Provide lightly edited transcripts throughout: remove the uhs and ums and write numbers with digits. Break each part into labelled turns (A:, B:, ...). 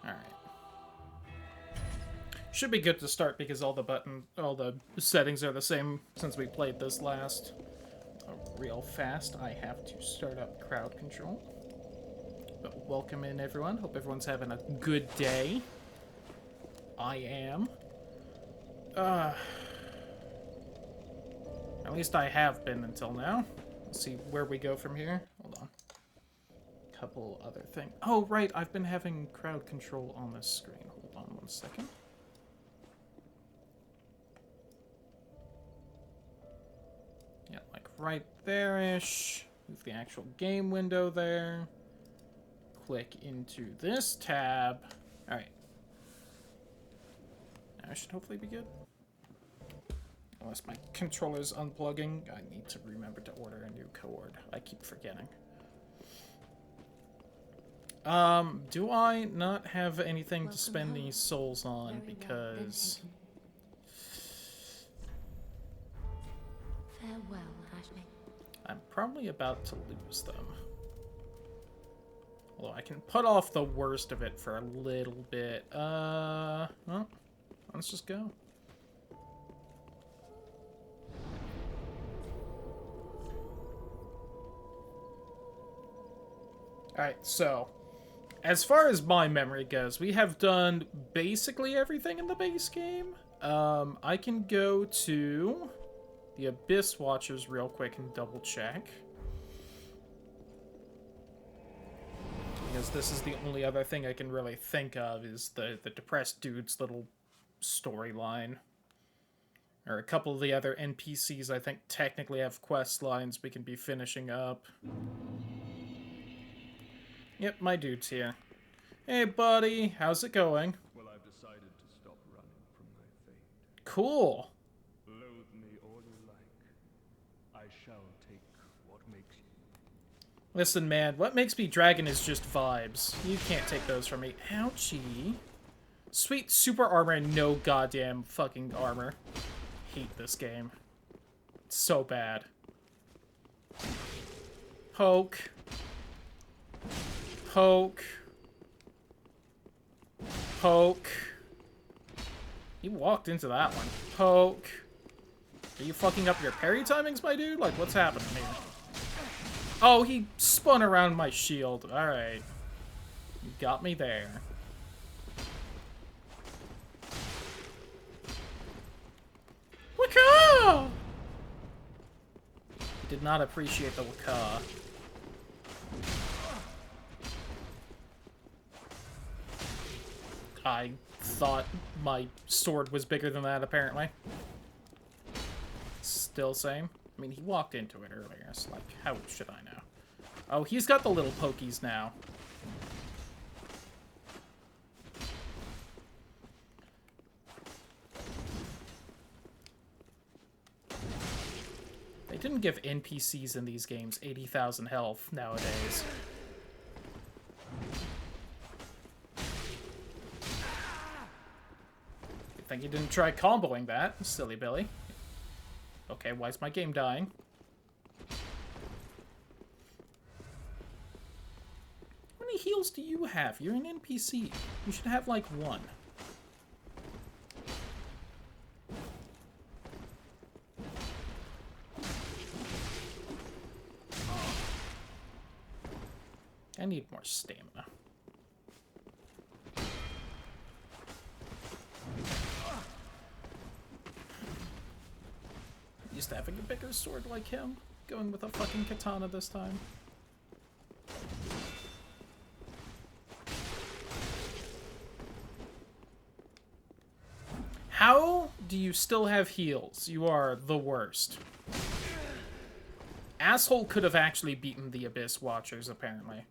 A: Alright. Should be good to start because all the settings are the same since we played this last. Real fast, I have to start up crowd control. But welcome in, everyone. Hope everyone's having a good day. I am. At least I have been until now. Let's see where we go from here. Hold on. Couple other things. Oh, right. I've been having crowd control on this screen. Hold on 1 second. Yeah, like right there-ish. Move the actual game window there. Click into this tab. Alright. Now I should hopefully be good. Unless my controller's unplugging, I need to remember to order a new cord. I keep forgetting. Do I not have anything to spend these souls on because...
B: Farewell, Ashley.
A: I'm probably about to lose them. Although I can put off the worst of it for a little bit. Well, let's just go. Alright, so, as far as my memory goes, we have done basically everything in the base game. I can go to the Abyss Watchers real quick and double check. Because this is the only other thing I can really think of is the depressed dude's little storyline. Or a couple of the other NPCs I think technically have quest lines we can be finishing up. Yep, my dude's here. Hey, buddy. How's it going?
C: Well, I've decided to stop running from my fate.
A: Cool.
C: Loathe me all you like. I shall take what makes you.
A: Listen, man. What makes me dragon is just vibes. You can't take those from me. Ouchie. Sweet super armor and no goddamn fucking armor. Hate this game. It's so bad. Poke. Poke. Poke. He walked into that one. Poke. Are you fucking up your parry timings, my dude? Like, what's happening here? Oh, he spun around my shield. Alright. You got me there. Waka! Did not appreciate the waka. I thought my sword was bigger than that, apparently. Still same. I mean, he walked into it earlier, so, like, how should I know? Oh, he's got the little pokies now. They didn't give NPCs in these games 80,000 health nowadays. Think you didn't try comboing that, silly Billy. Okay, why is my game dying? How many heals do you have? You're an NPC. You should have, like, one. I need more stamina. Used to having a bigger sword like him. Going with a fucking katana this time. How do you still have heals? You are the worst. Asshole could have actually beaten the Abyss Watchers, apparently.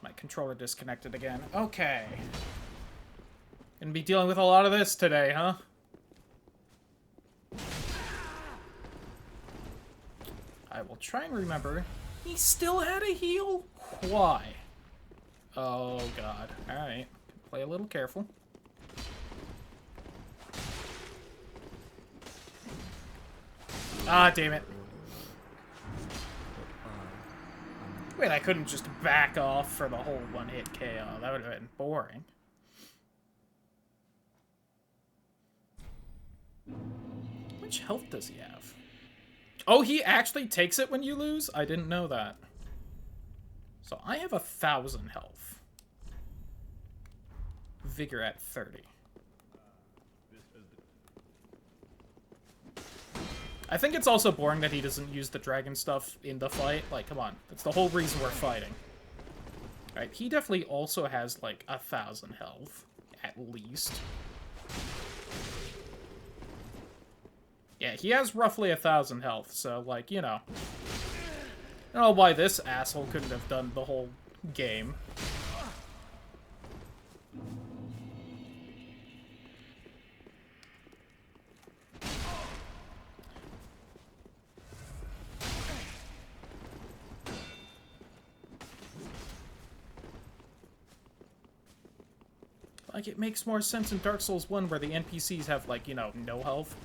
A: My controller disconnected again. Okay. Gonna be dealing with a lot of this today, huh? I will try and remember. He still had a heal? Why? Oh, God. Alright. Play a little careful. Ah, damn it. I mean, I couldn't just back off for the whole one-hit KO. That would have been boring. How much health does he have? Oh, he actually takes it when you lose? I didn't know that. So I have 1,000 health. Vigor at 30. I think it's also boring that he doesn't use the dragon stuff in the fight. Like, come on. That's the whole reason we're fighting. Alright, he definitely also has, like, 1,000 health. At least. Yeah, he has roughly 1,000 health, so, like, you know. I don't know why this asshole couldn't have done the whole game. Like, it makes more sense in Dark Souls 1 where the NPCs have, like, you know, no health.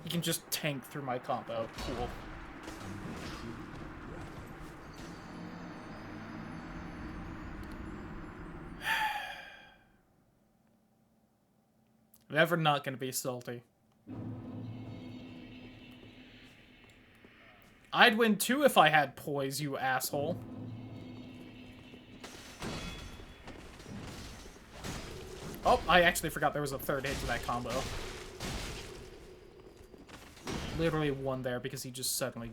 A: You can just tank through my combo. Cool. I'm never not gonna be salty. I'd win too if I had poise, you asshole. Oh, I actually forgot there was a third hit to that combo. Literally won there because he just suddenly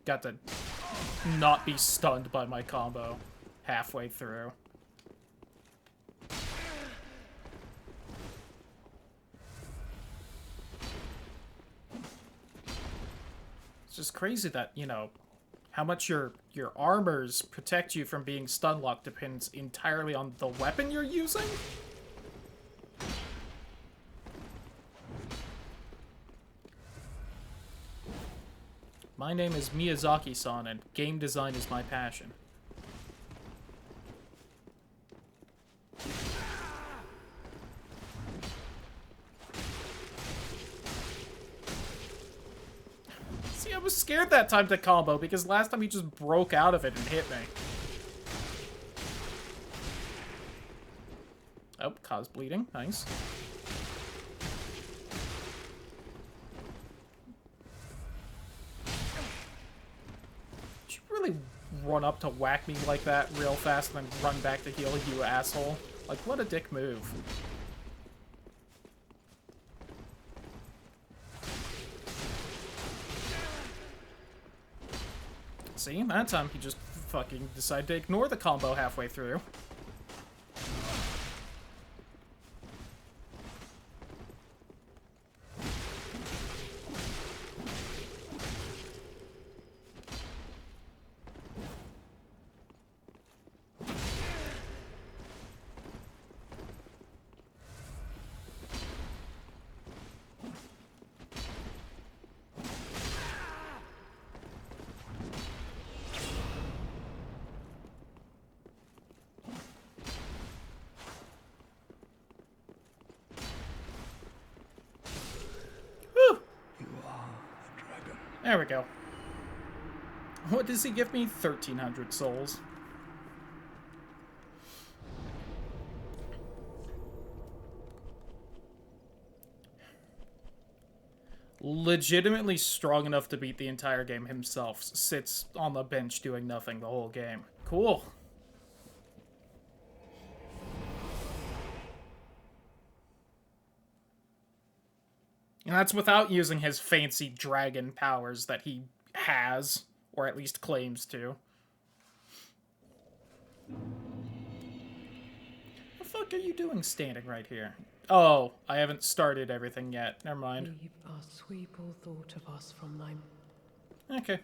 A: got to not be stunned by my combo halfway through. It's just crazy that, you know, how much your armors protect you from being stun locked depends entirely on the weapon you're using. My name is Miyazaki-san, and game design is my passion. See, I was scared that time to combo, because last time he just broke out of it and hit me. Oh, cause bleeding. Nice. Did you really run up to whack me like that real fast and then run back to heal, you asshole? Like, what a dick move. See, that time he just fucking decided to ignore the combo halfway through. There we go. What does he give me? 1,300 souls. Legitimately strong enough to beat the entire game himself. Sits on the bench doing nothing the whole game. Cool. And that's without using his fancy dragon powers that he has, or at least claims to. What the fuck are you doing standing right here? Oh, I haven't started everything yet. Never mind.
B: Leave us, sweep all thought of us from thy...
A: Okay.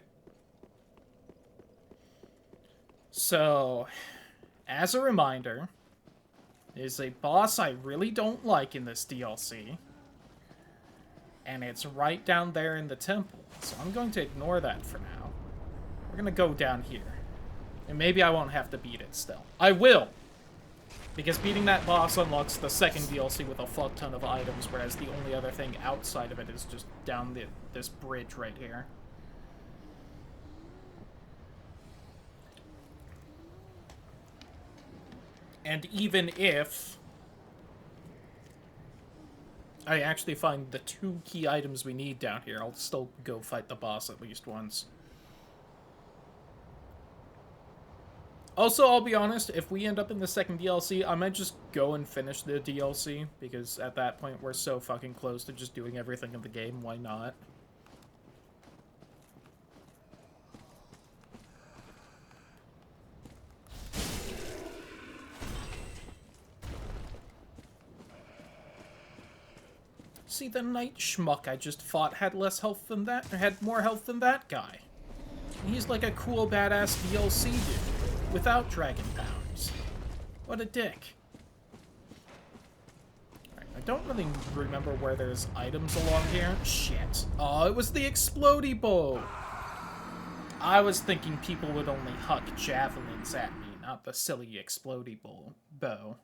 A: So, as a reminder, there's a boss I really don't like in this DLC. And it's right down there in the temple. So I'm going to ignore that for now. We're going to go down here. And maybe I won't have to beat it still. I will! Because beating that boss unlocks the second DLC with a fuck ton of items, whereas the only other thing outside of it is just down this bridge right here. And even if I actually find the 2 key items we need down here, I'll still go fight the boss at least once. Also, I'll be honest, if we end up in the second DLC, I might just go and finish the DLC, because at that point we're so fucking close to just doing everything in the game, why not? See, the knight schmuck I just fought had less health than that, or had more health than that guy. He's like a cool badass DLC dude, without dragon powers. What a dick. Alright, I don't really remember where there's items along here. Shit. Oh, it was the explodey bow! I was thinking people would only huck javelins at me, not the silly explodey bow.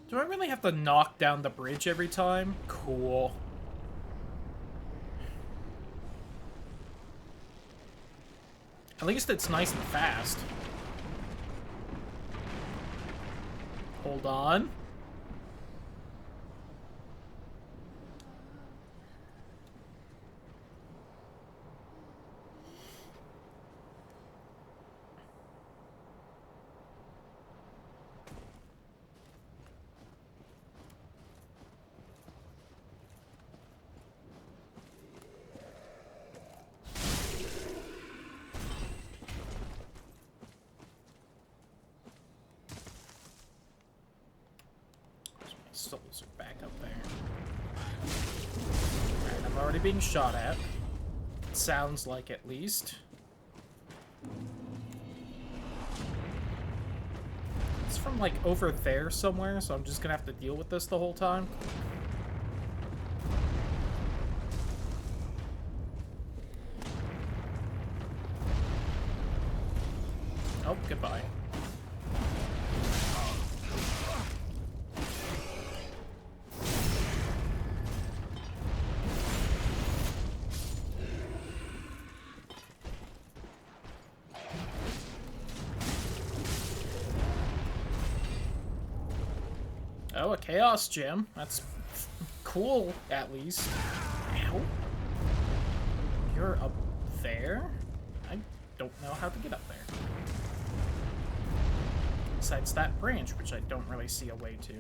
A: Do I really have to knock down the bridge every time? Cool. At least it's nice and fast. Hold on. Souls are back up there. Alright, I'm already being shot at. Sounds like, at least. It's from, like, over there somewhere, so I'm just gonna have to deal with this the whole time. Oh, goodbye. Oh, a Chaos Gem. That's cool, at least. Ow. You're up there? I don't know how to get up there. Besides that branch, which I don't really see a way to.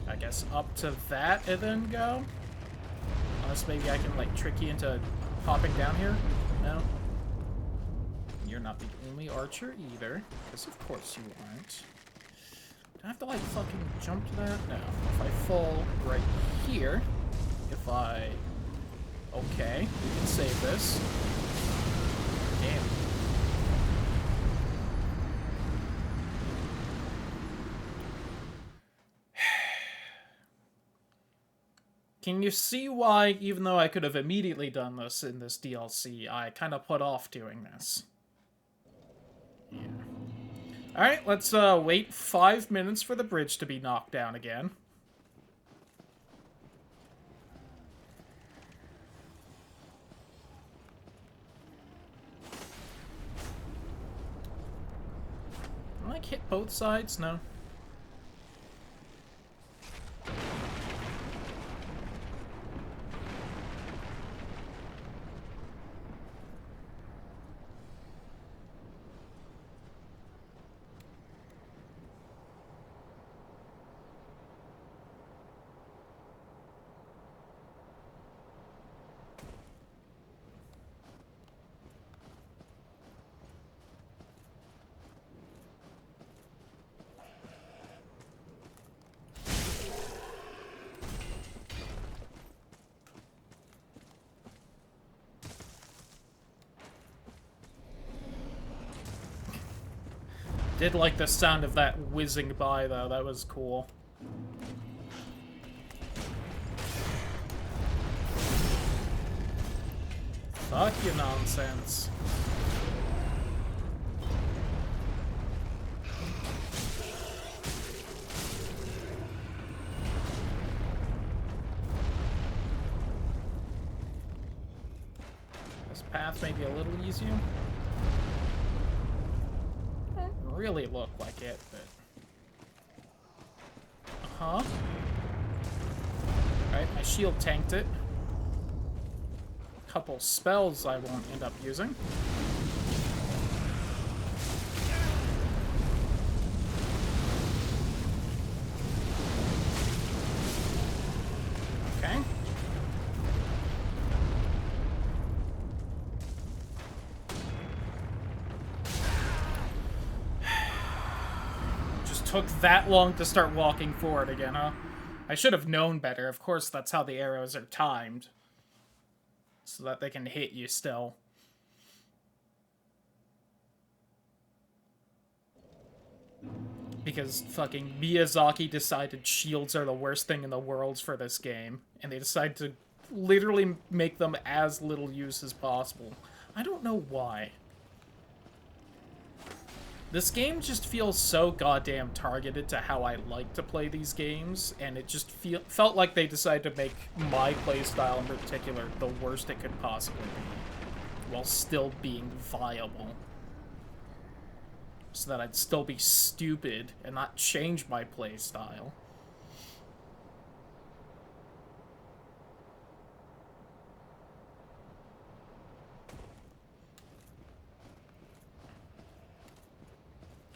A: I guess up to that and then go? Unless maybe I can, like, trick you into hopping down here? No? You're not the only archer either, because of course you aren't. Do I have to, like, fucking jump to that? No. If I fall right here, if I... Okay, we can save this. Damn. Can you see why, even though I could have immediately done this in this DLC, I kind of put off doing this? Yeah. Alright, let's wait 5 minutes for the bridge to be knocked down again. Can I, like, hit both sides? No. Did like the sound of that whizzing by, though. That was cool. Fuck you, nonsense. This path may be a little easier. Doesn't really look like it, but... Uh-huh. Alright, my shield tanked it. Couple spells I won't end up using. Okay. Just took that long to start walking forward again, huh? I should have known better. Of course, that's how the arrows are timed. So that they can hit you still. Because fucking Miyazaki decided shields are the worst thing in the world for this game. And they decided to literally make them as little use as possible. I don't know why. This game just feels so goddamn targeted to how I like to play these games, and it just felt like they decided to make my playstyle in particular the worst it could possibly be, while still being viable. So that I'd still be stupid and not change my playstyle.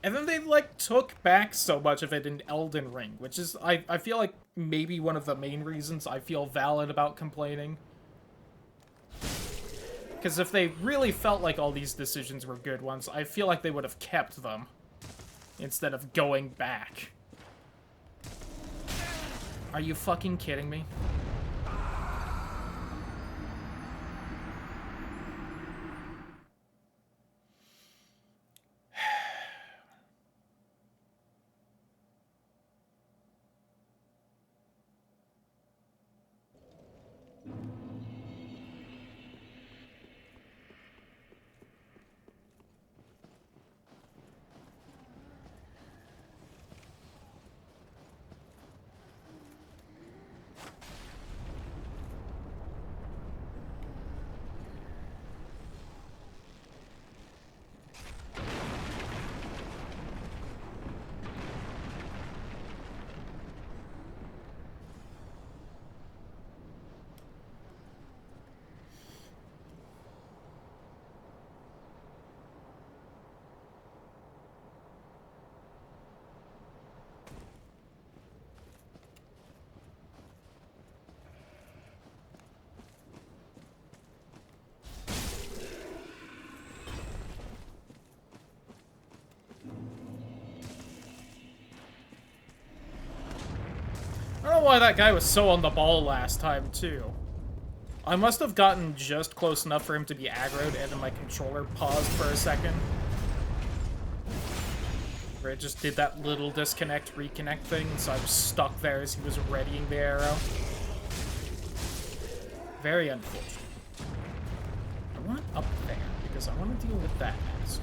A: And then they, like, took back so much of it in Elden Ring, which is, I feel like, maybe one of the main reasons I feel valid about complaining. Because if they really felt like all these decisions were good ones, I feel like they would have kept them, instead of going back. Are you fucking kidding me? I don't know why that guy was so on the ball last time, too. I must have gotten just close enough for him to be aggroed, and then my controller paused for a second. Where it just did that little disconnect, reconnect thing, so I was stuck there as he was readying the arrow. Very unfortunate. I want up there, because I want to deal with that mask.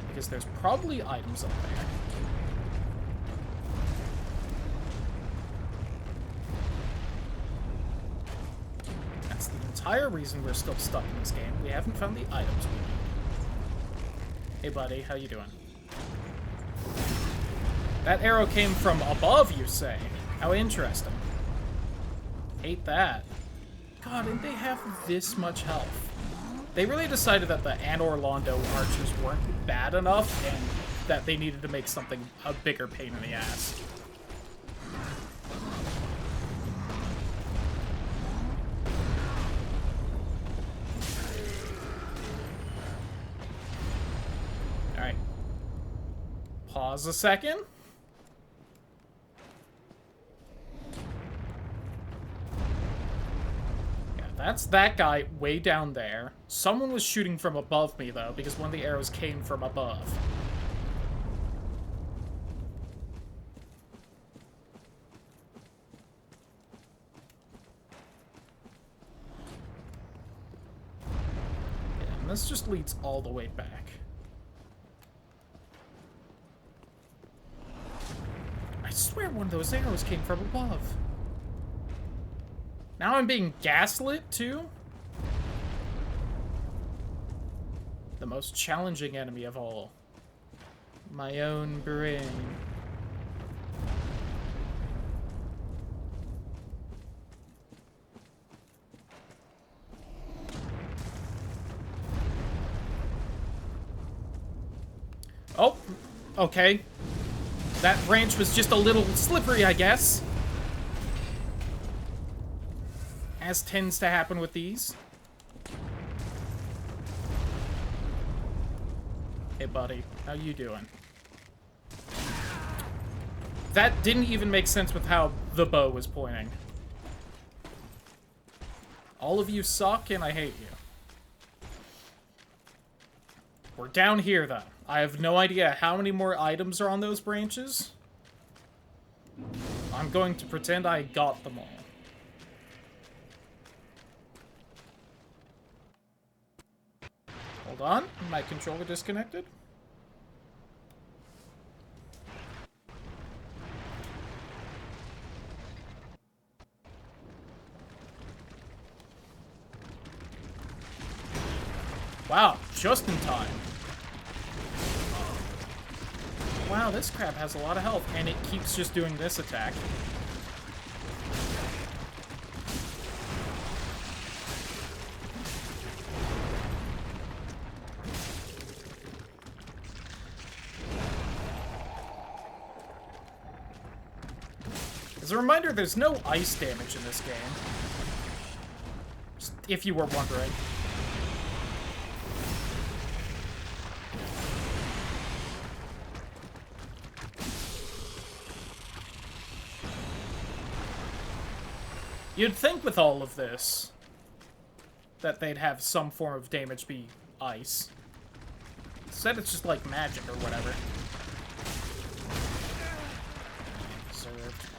A: Because there's probably items up there. That's the entire reason we're still stuck in this game. We haven't found the items we need. Hey buddy, how you doing? That arrow came from above, you say? How interesting. Hate that. God, and they have this much health. They really decided that the Anor Londo archers weren't bad enough, and that they needed to make something a bigger pain in the ass. Alright. Pause a second. that's that guy way down there. Someone was shooting from above me, though, because one of the arrows came from above. Yeah, and this just leads all the way back. I swear one of those arrows came from above. Now I'm being gaslit, too? The most challenging enemy of all. My own brain. Oh, okay. That branch was just a little slippery, I guess. As tends to happen with these. Hey, buddy. How you doing? That didn't even make sense with how the bow was pointing. All of you suck, and I hate you. We're down here, though. I have no idea how many more items are on those branches. I'm going to pretend I got them all. Hold on. My controller disconnected. Wow, just in time. Wow, this crab has a lot of health, and it keeps just doing this attack. As a reminder, there's no ice damage in this game. Just if you were wondering. You'd think with all of this that they'd have some form of damage be ice. Instead, it's just like magic or whatever. Served.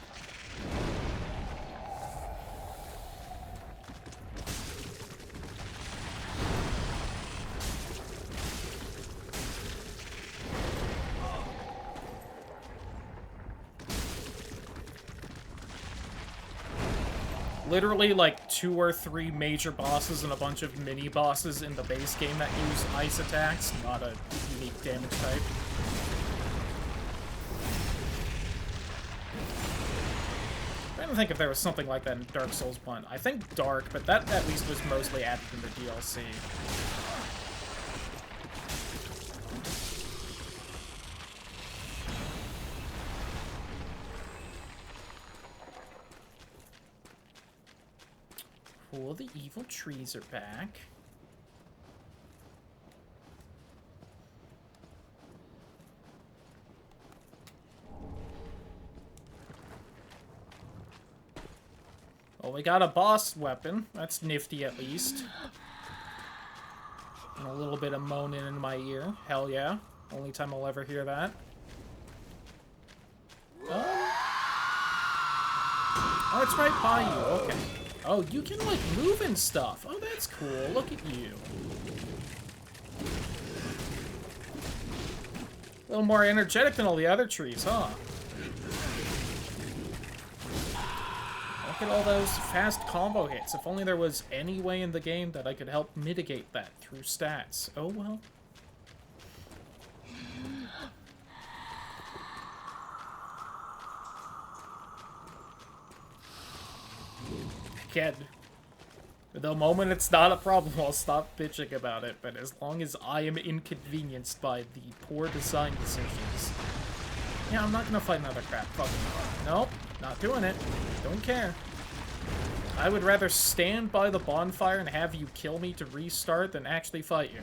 A: Literally, like, 2 or 3 major bosses and a bunch of mini-bosses in the base game that use ice attacks, not a unique damage type. I'm trying to think if there was something like that in Dark Souls 1. I think Dark, but that at least was mostly added in the DLC. Cool, the evil trees are back. Well, we got a boss weapon. That's nifty, at least. And a little bit of moaning in my ear. Hell yeah. Only time I'll ever hear that. Oh, it's right by you. Okay. Oh, you can, like, move and stuff. Oh, that's cool. Look at you. A little more energetic than all the other trees, huh? Look at all those fast combo hits. If only there was any way in the game that I could help mitigate that through stats. Oh, well. Again, the moment it's not a problem, I'll stop bitching about it, but as long as I am inconvenienced by the poor design decisions... Yeah, I'm not gonna fight another crap. Fucking nope, not doing it. Don't care. I would rather stand by the bonfire and have you kill me to restart than actually fight you.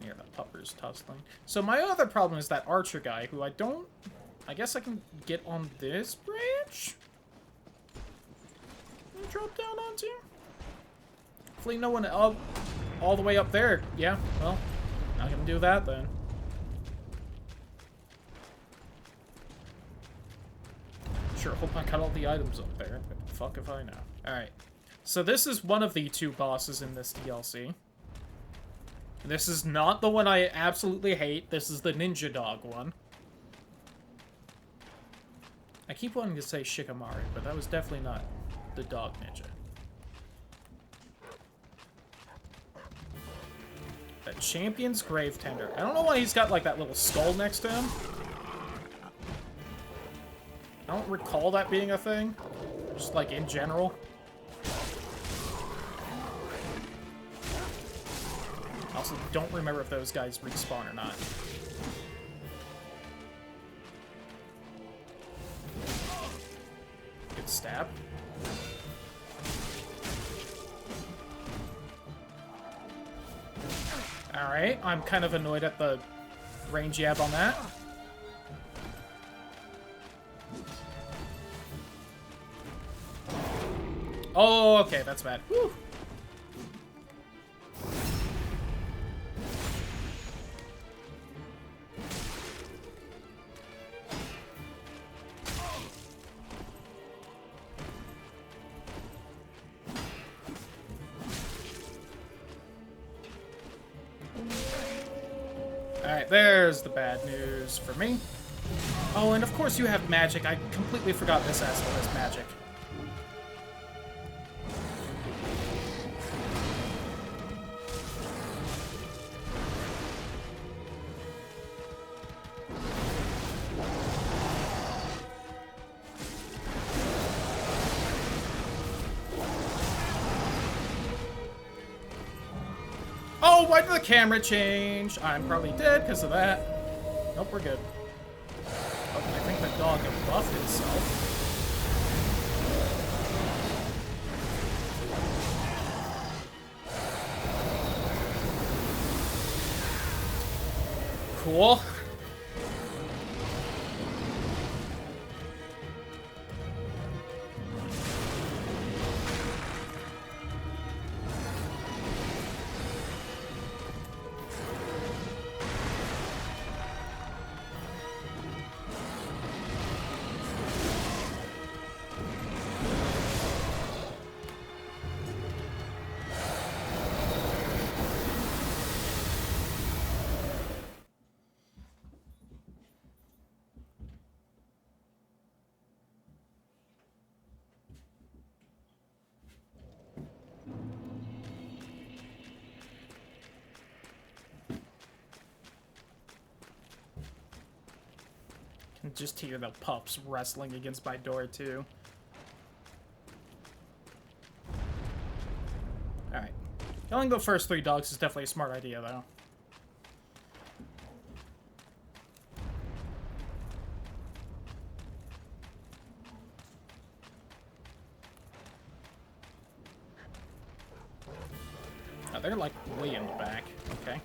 A: Yeah, the pupper's tussling. So my other problem is that archer guy, who I don't I guess I can get on this bridge? And drop down onto? Hopefully no one up all the way up there. Yeah, well, not gonna do that then. Sure, hope I got all the items up there, but fuck if I know. Alright. So this is one of the 2 bosses in this DLC. This is not the one I absolutely hate. This is the ninja dog one. I keep wanting to say Shikamaru, but that was definitely not the dog ninja. A champion's grave tender. I don't know why he's got like that little skull next to him. I don't recall that being a thing. Just like in general. Also, don't remember if those guys respawn or not. Good stab. Alright, I'm kind of annoyed at the range jab on that. Oh, okay, that's bad. Whew. Alright, there's the bad news for me. Oh, and of course you have magic. I completely forgot this asshole has magic. Oh, why did the camera change? I'm probably dead because of that. Nope, we're good. Oh, I think the dog had buffed itself. Cool. Just hear the pups wrestling against my door, too. Alright. Killing the first 3 dogs is definitely a smart idea, though. Oh, they're, like, way in the back. Okay.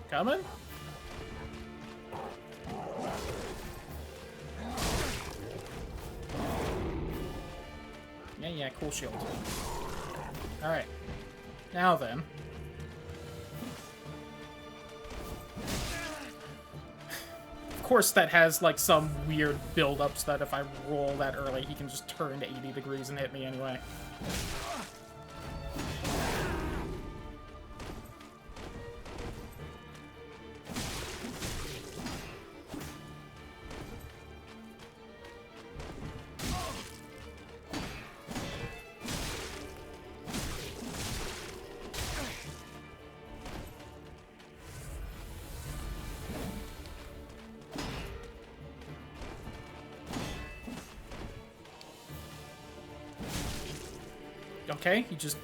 A: Coming? Yeah, cool shield. Alright. Now then. Of course that has, like, some weird build-up so that if I roll that early, he can just turn to 80 degrees and hit me anyway. Okay, he just...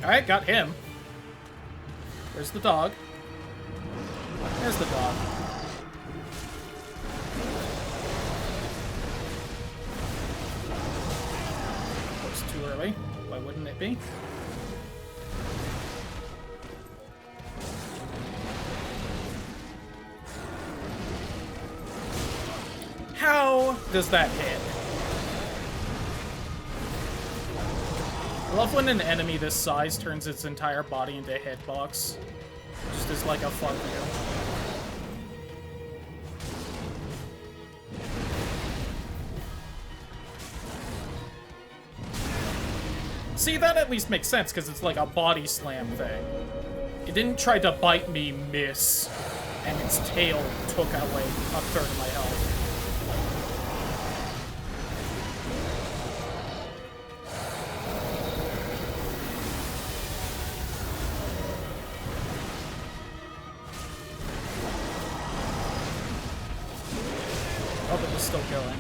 A: Alright, got him. Where's the dog? There's the dog. actually. Why wouldn't it be? How does that hit? I love when an enemy this size turns its entire body into a hitbox. Just as like a fun view. See, that at least makes sense, because it's like a body slam thing. It didn't try to bite me, miss, and its tail took away a third of my health. Oh, but it's still going.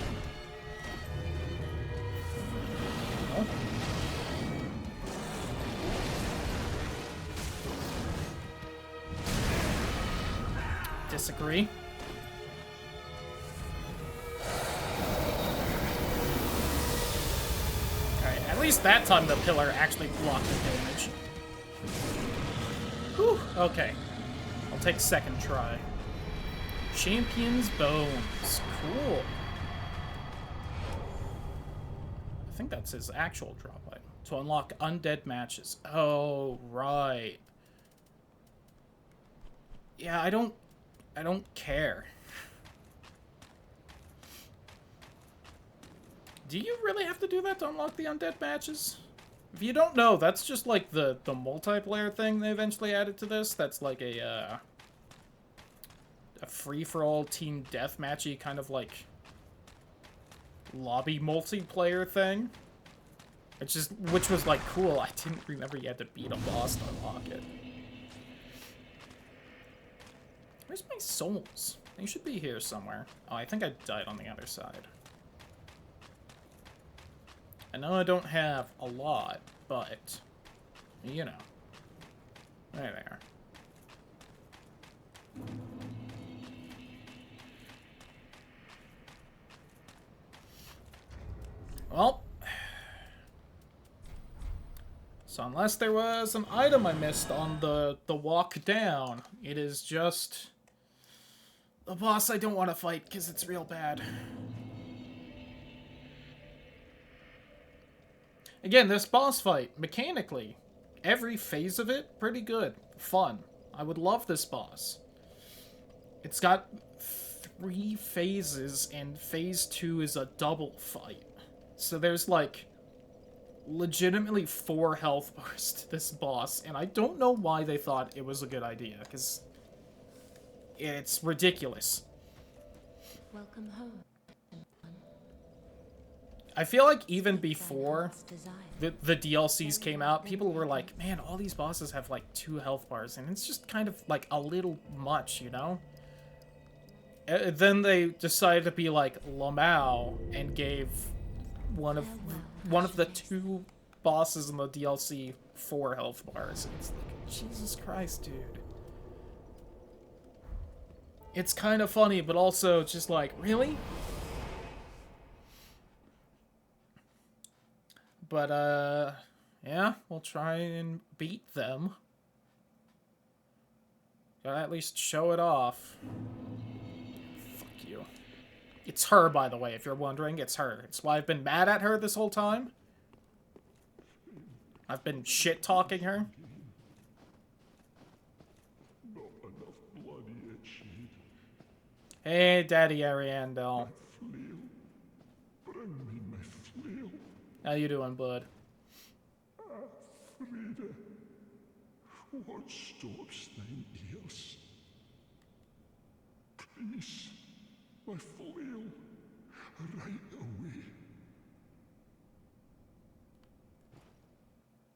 A: Oh. Disagree. Alright, at least that time the pillar actually blocked the damage. Whew, okay. I'll take second try. Champion's Bones. Cool. I think that's his actual drop item. To unlock undead matches. Oh, right. Yeah, I don't care. Do you really have to do that to unlock the undead matches? If you don't know, that's just like the multiplayer thing they eventually added to this. That's like a free-for-all team deathmatchy kind of like lobby multiplayer thing. Which was like cool. I didn't remember you had to beat a boss to unlock it. Where's my souls? They should be here somewhere. Oh, I think I died on the other side. I know I don't have a lot, but, you know. There they are. Well. So unless there was an item I missed on the walk down, it is just the boss I don't want to fight because it's real bad. Again, this boss fight, mechanically, every phase of it, pretty good. Fun. I would love this boss. It's got 3 phases, and phase 2 is a double fight. So there's, like, legitimately 4 health bars to this boss, and I don't know why they thought it was a good idea, because it's ridiculous.
D: Welcome home.
A: I feel like even before the DLCs came out, people were like, man, all these bosses have like 2 health bars, and it's just kind of like a little much, you know? Then they decided to be like Lamau and gave one of the 2 bosses in the DLC 4 health bars. It's like, Jesus Christ, dude. It's kind of funny, but also just like, really? But, yeah, we'll try and beat them. Gotta at least show it off. Fuck you. It's her, by the way, if you're wondering. It's her. It's why I've been mad at her this whole time. I've been shit-talking her.
C: Not enough blood yet, Shade.
A: Hey, Daddy Ariandel.
C: Flail. Bring me my flail.
A: How you doing, bud?
C: Frida. What stops thine ears? Please, my flail. Right away.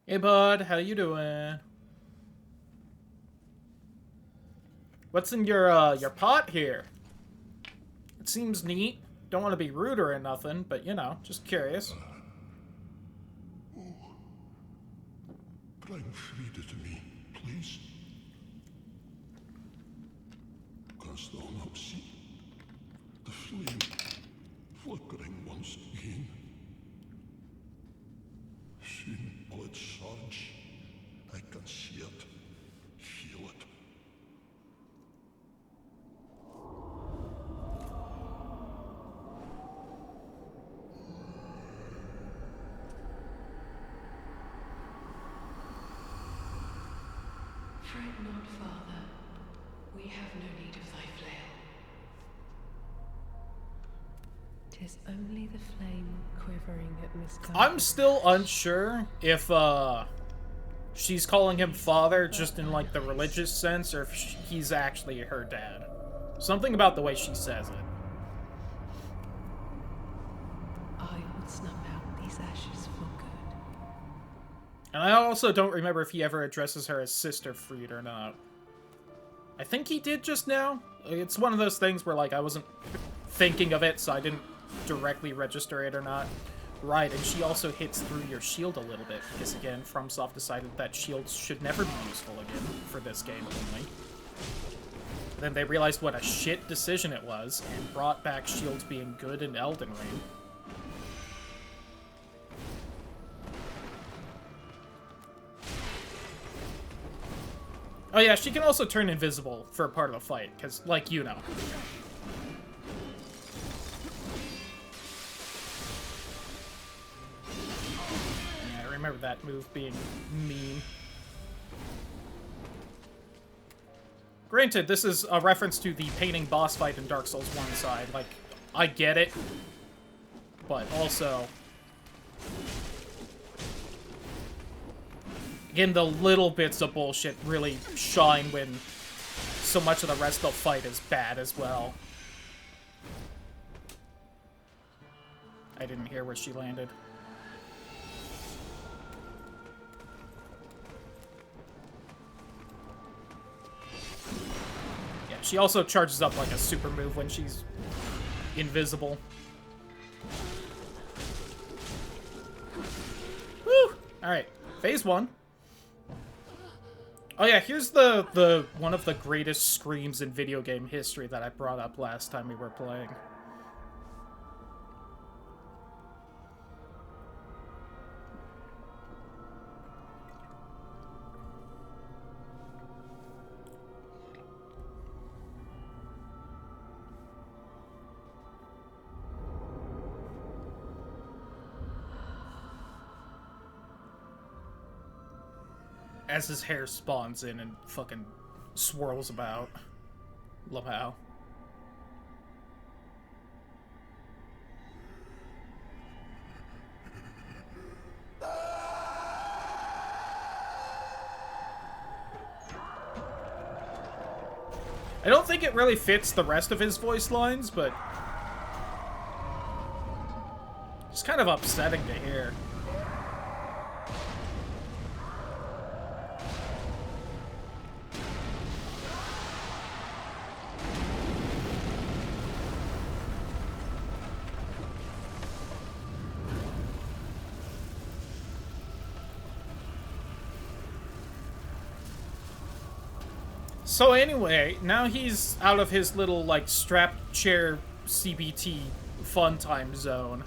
A: Hey, bud. How you doing? What's in your pot here? It seems neat. Don't want to be rude or nothing, but, you know, just curious.
C: Bring Frida to me, please. Canst thou not see the flame flickering once again? She
E: good sons. I can see it, feel it.
B: Fret not, Father. We have no need of thy flail. 'Tis only the flame quivering at misguided.
A: I'm still unsure if she's calling him father just in like the religious sense, or if he's actually her dad. Something about the way she says it.
B: I would snuff out these ashes for good.
A: And I also don't remember if he ever addresses her as Sister Freed or not. I think he did just now. It's one of those things where, like, I wasn't thinking of it, so I didn't directly register it or not. Right, and she also hits through your shield a little bit, because, again, FromSoft decided that shields should never be useful again for this game only. Then they realized what a shit decision it was, and brought back shields being good in Elden Ring. Oh yeah, she can also turn invisible for a part of the fight, because, like, you know. Yeah, I remember that move being mean. Granted, this is a reference to the painting boss fight in Dark Souls 1 side. Like, I get it, but also... Again, the little bits of bullshit really shine when so much of the rest of the fight is bad as well. I didn't hear where she landed. Yeah, she also charges up like a super move when she's invisible. Woo! Alright, phase 1. Oh yeah, here's the one of the greatest screams in video game history that I brought up last time we were playing. As his hair spawns in and fucking swirls about. Love how. I don't think it really fits the rest of his voice lines, but it's kind of upsetting to hear. So anyway, now he's out of his little, like, strap chair CBT fun time zone.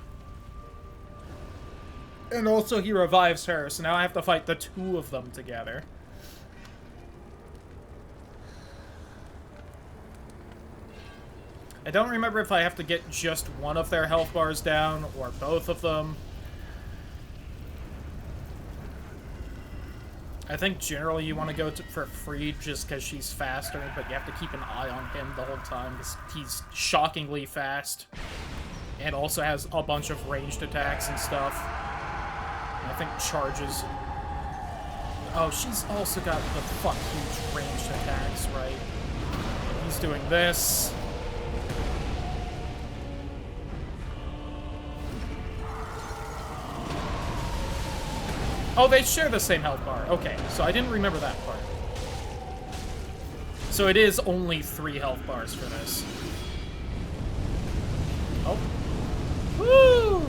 A: And also he revives her, so now I have to fight the two of them together. I don't remember if I have to get just one of their health bars down, or both of them. I think generally you want to go for Freed just because she's faster, but you have to keep an eye on him the whole time because he's shockingly fast. And also has a bunch of ranged attacks and stuff. And I think charges. Oh, she's also got the fuck huge ranged attacks, right? And he's doing this. Oh, they share the same health bar. Okay, so I didn't remember that part. So it is only 3 health bars for this. Oh. Woo!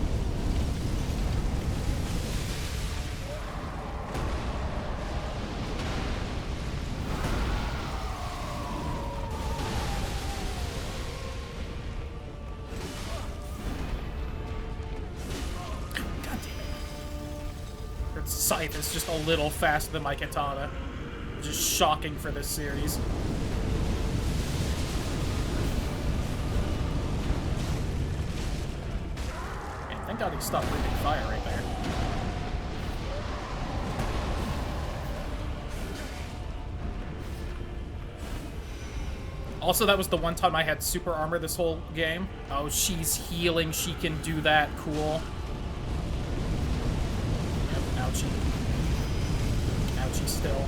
A: scythe is just a little faster than my katana. Just shocking for this series. And thank God he stopped breathing fire right there. Also, that was the one time I had super armor this whole game. Oh, she's healing. She can do that. Cool. Yep, ouchie. Ouchie still.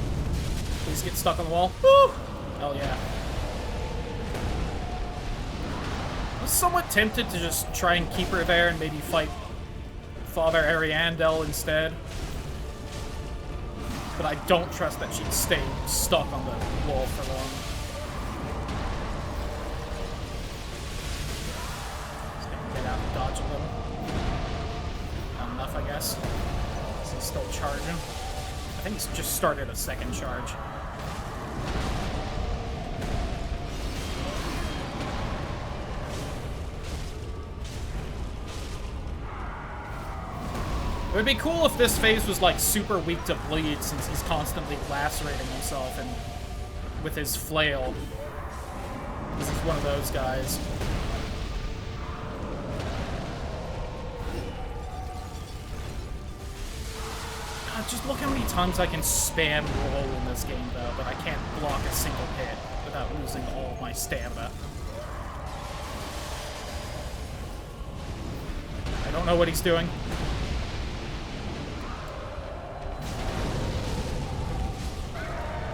A: Please get stuck on the wall. Woo! Hell yeah. I was somewhat tempted to just try and keep her there and maybe fight Father Ariandel instead. But I don't trust that she'd stay stuck on the wall for long. Dodge a little. Not enough, I guess. Is he still charging? I think he's just started a second charge. It would be cool if this phase was like super weak to bleed since he's constantly lacerating himself and with his flail. This is one of those guys. Just look how many times I can spam roll in this game, though, but I can't block a single hit without losing all of my stamina. I don't know what he's doing.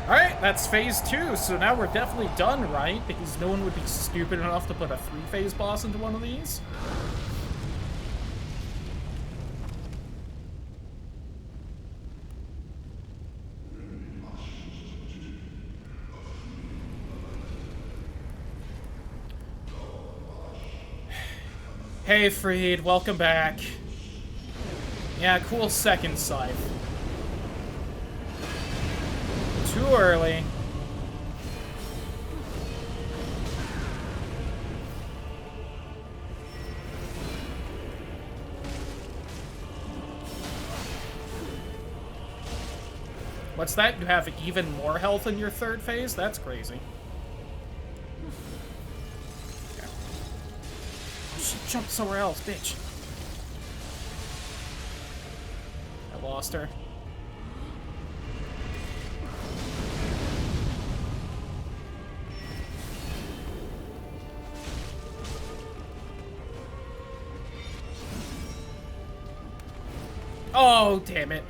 A: Alright, that's phase 2, so now we're definitely done, right? Because no one would be stupid enough to put a 3-phase boss into one of these. Hey, Freed, welcome back. Yeah, cool second scythe. Too early. What's that? You have even more health in your third phase? That's crazy. She jumped somewhere else, bitch. I lost her. Oh, damn it.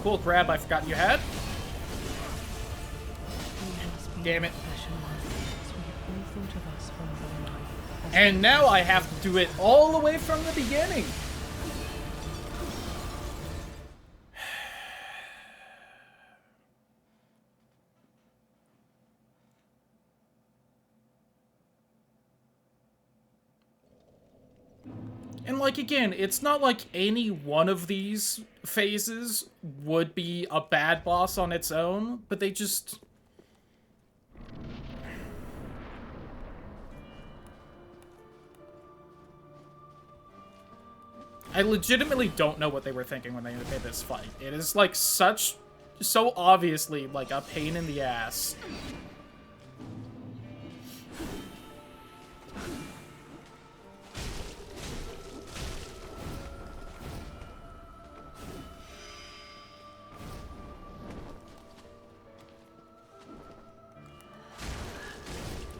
A: Cool grab I forgot you had. Damn it. And now I have to do it all the way from the beginning. And, like, again, it's not like any one of these phases would be a bad boss on its own, but they just... I legitimately don't know what they were thinking when they made this fight. It is, like, so obviously, like, a pain in the ass.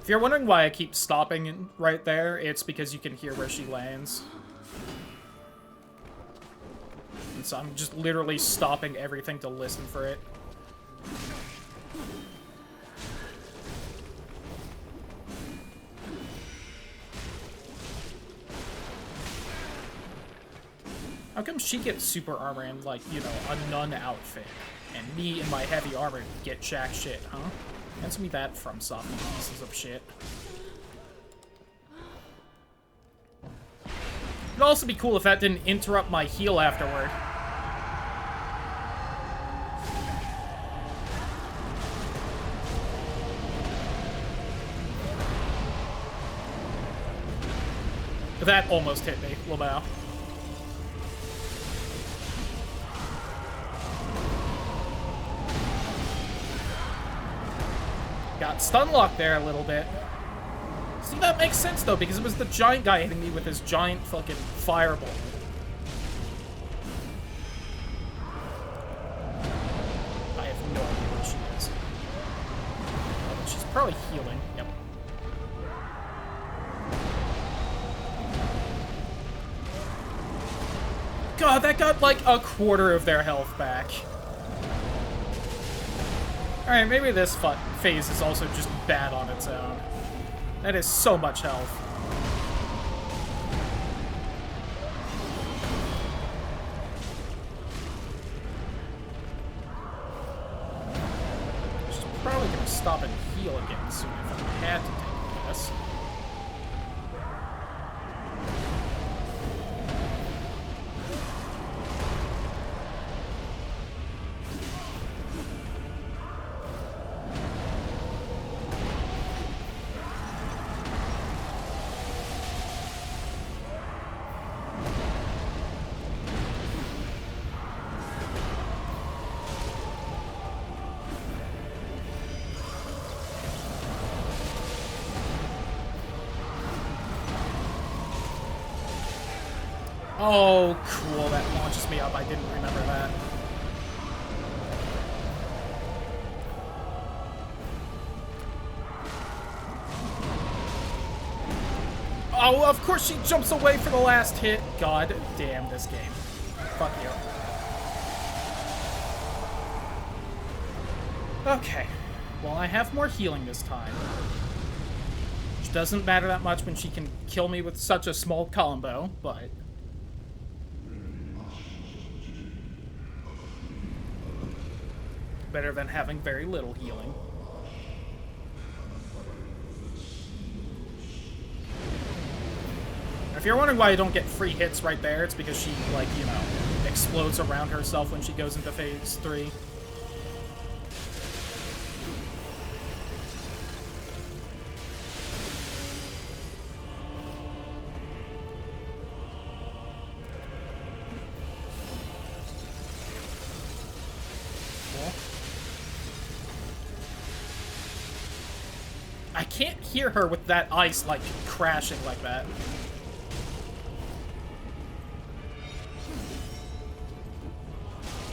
A: If you're wondering why I keep stopping right there, it's because you can hear where she lands. And so I'm just literally stopping everything to listen for it. How come she gets super armor and, like, you know, a nun outfit, and me in my heavy armor get jack shit, huh? Answer me that from soft pieces of shit. It'd also be cool if that didn't interrupt my heal afterward. That almost hit me, Lamau. Got stun locked there a little bit. See, that makes sense, though, because it was the giant guy hitting me with his giant fucking fireball. I have no idea what she is. Oh, she's probably healing. Yep. God, that got, like, a quarter of their health back. Alright, maybe this phase is also just bad on its own. That is so much health. She's probably gonna stop and heal again soon if I had to take this. Oh, cool. That launches me up. I didn't remember that. Oh, of course she jumps away for the last hit. God damn this game. Fuck you. Okay. Well, I have more healing this time. Which doesn't matter that much when she can kill me with such a small combo, but... better than having very little healing. If you're wondering why I don't get free hits right there, it's because she, like, you know, explodes around herself when she goes into phase 3. I can't hear her with that ice, like, crashing like that.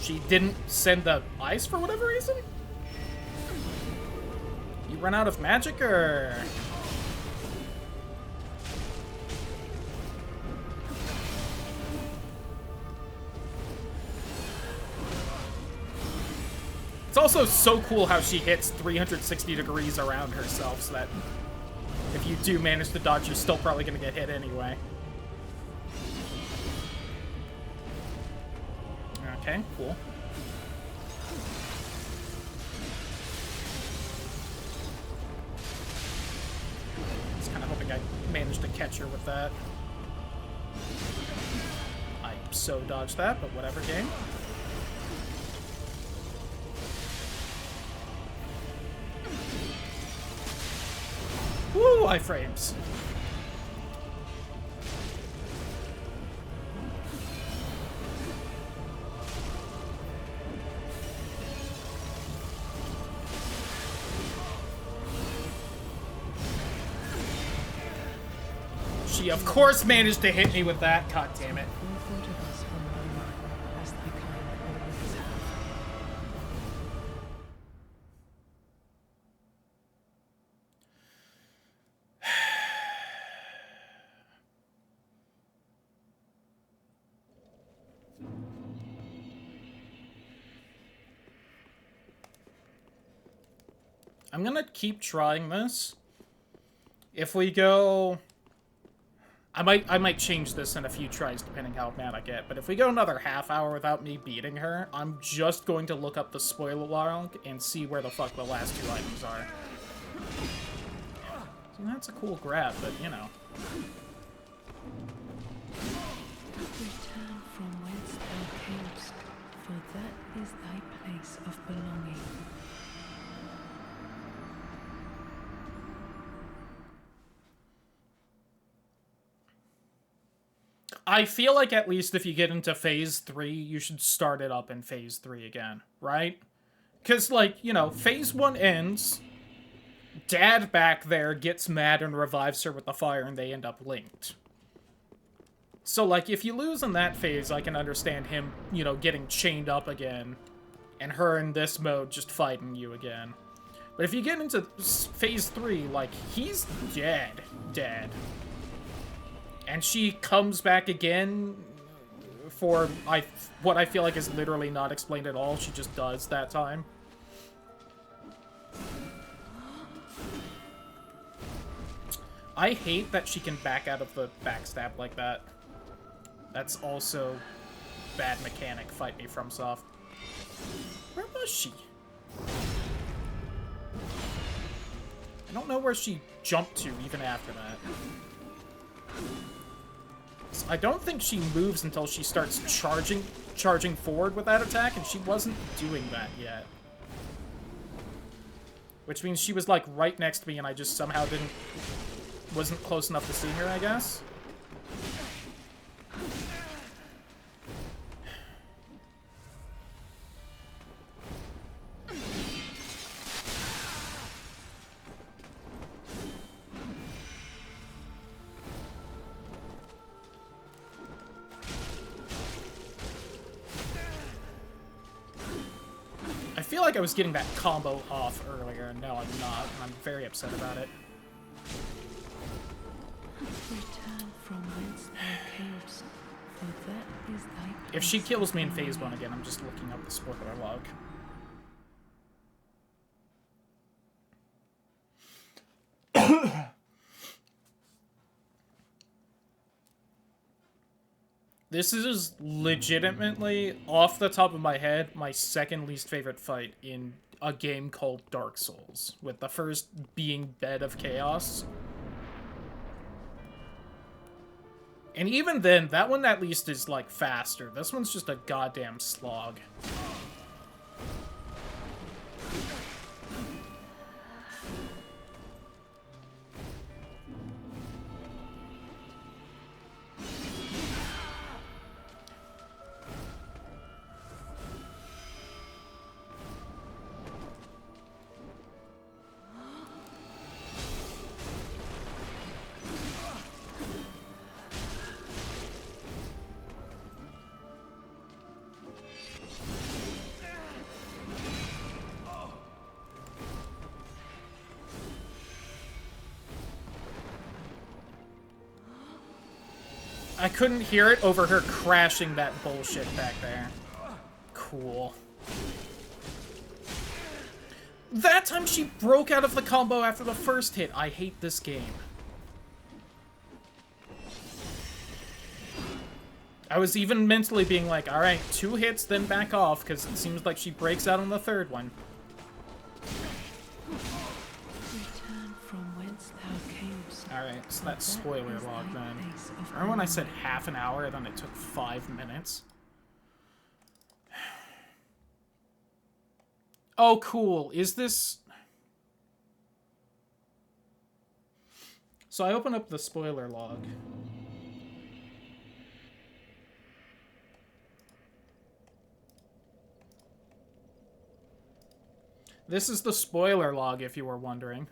A: She didn't send the ice for whatever reason? You run out of magic, or...? It's also so cool how she hits 360 degrees around herself, so that if you do manage to dodge, you're still probably going to get hit anyway. Okay, cool. Just kind of hoping I managed to catch her with that. I so dodged that, but whatever, game. Woo, iframes. She, of course, managed to hit me with that. God damn it. I'm gonna keep trying this. If we go... I might change this in a few tries depending how mad I get, but if we go another half hour without me beating her, I'm just going to look up the spoiler log and see where the fuck the last 2 items are. So that's a cool grab, but you know.
B: Return from whence thou camest, for that is thy place of belonging.
A: I feel like at least if you get into Phase 3, you should start it up in Phase 3 again, right? Because, like, you know, Phase 1 ends, Dad back there gets mad and revives her with the fire, and they end up linked. So, like, if you lose in that phase, I can understand him, you know, getting chained up again, and her in this mode just fighting you again. But if you get into Phase 3, like, he's dead. And she comes back again for what I feel like is literally not explained at all. She just does that time. I hate that she can back out of the backstab like that. That's also bad mechanic. Fight me, FromSoft. Where was she? I don't know where she jumped to even after that. I don't think she moves until she starts charging forward with that attack, and she wasn't doing that yet. Which means she was, like, right next to me, and I just somehow wasn't close enough to see her, I guess. I feel like I was getting that combo off earlier, and now I'm not, and I'm very upset about it.
B: Return from whence thou camest, for that is thy place.
A: If she kills me in Phase 1 again, I'm just looking up the spoiler log. This is legitimately, off the top of my head, my second least favorite fight in a game called Dark Souls, with the first being Bed of Chaos. And even then, that one at least is, like, faster. This one's just a goddamn slog. I couldn't hear it over her crashing that bullshit back there. Cool. That time she broke out of the combo after the first hit. I hate this game. I was even mentally being like, alright, 2 hits, then back off, because it seems like she breaks out on the 3rd one.
B: Return from whence thou camest.
A: Alright, so that's spoiler log then. Remember when I said half an hour, then it took 5 minutes? Oh, cool. Is this... So I open up the spoiler log. This is the spoiler log, if you were wondering.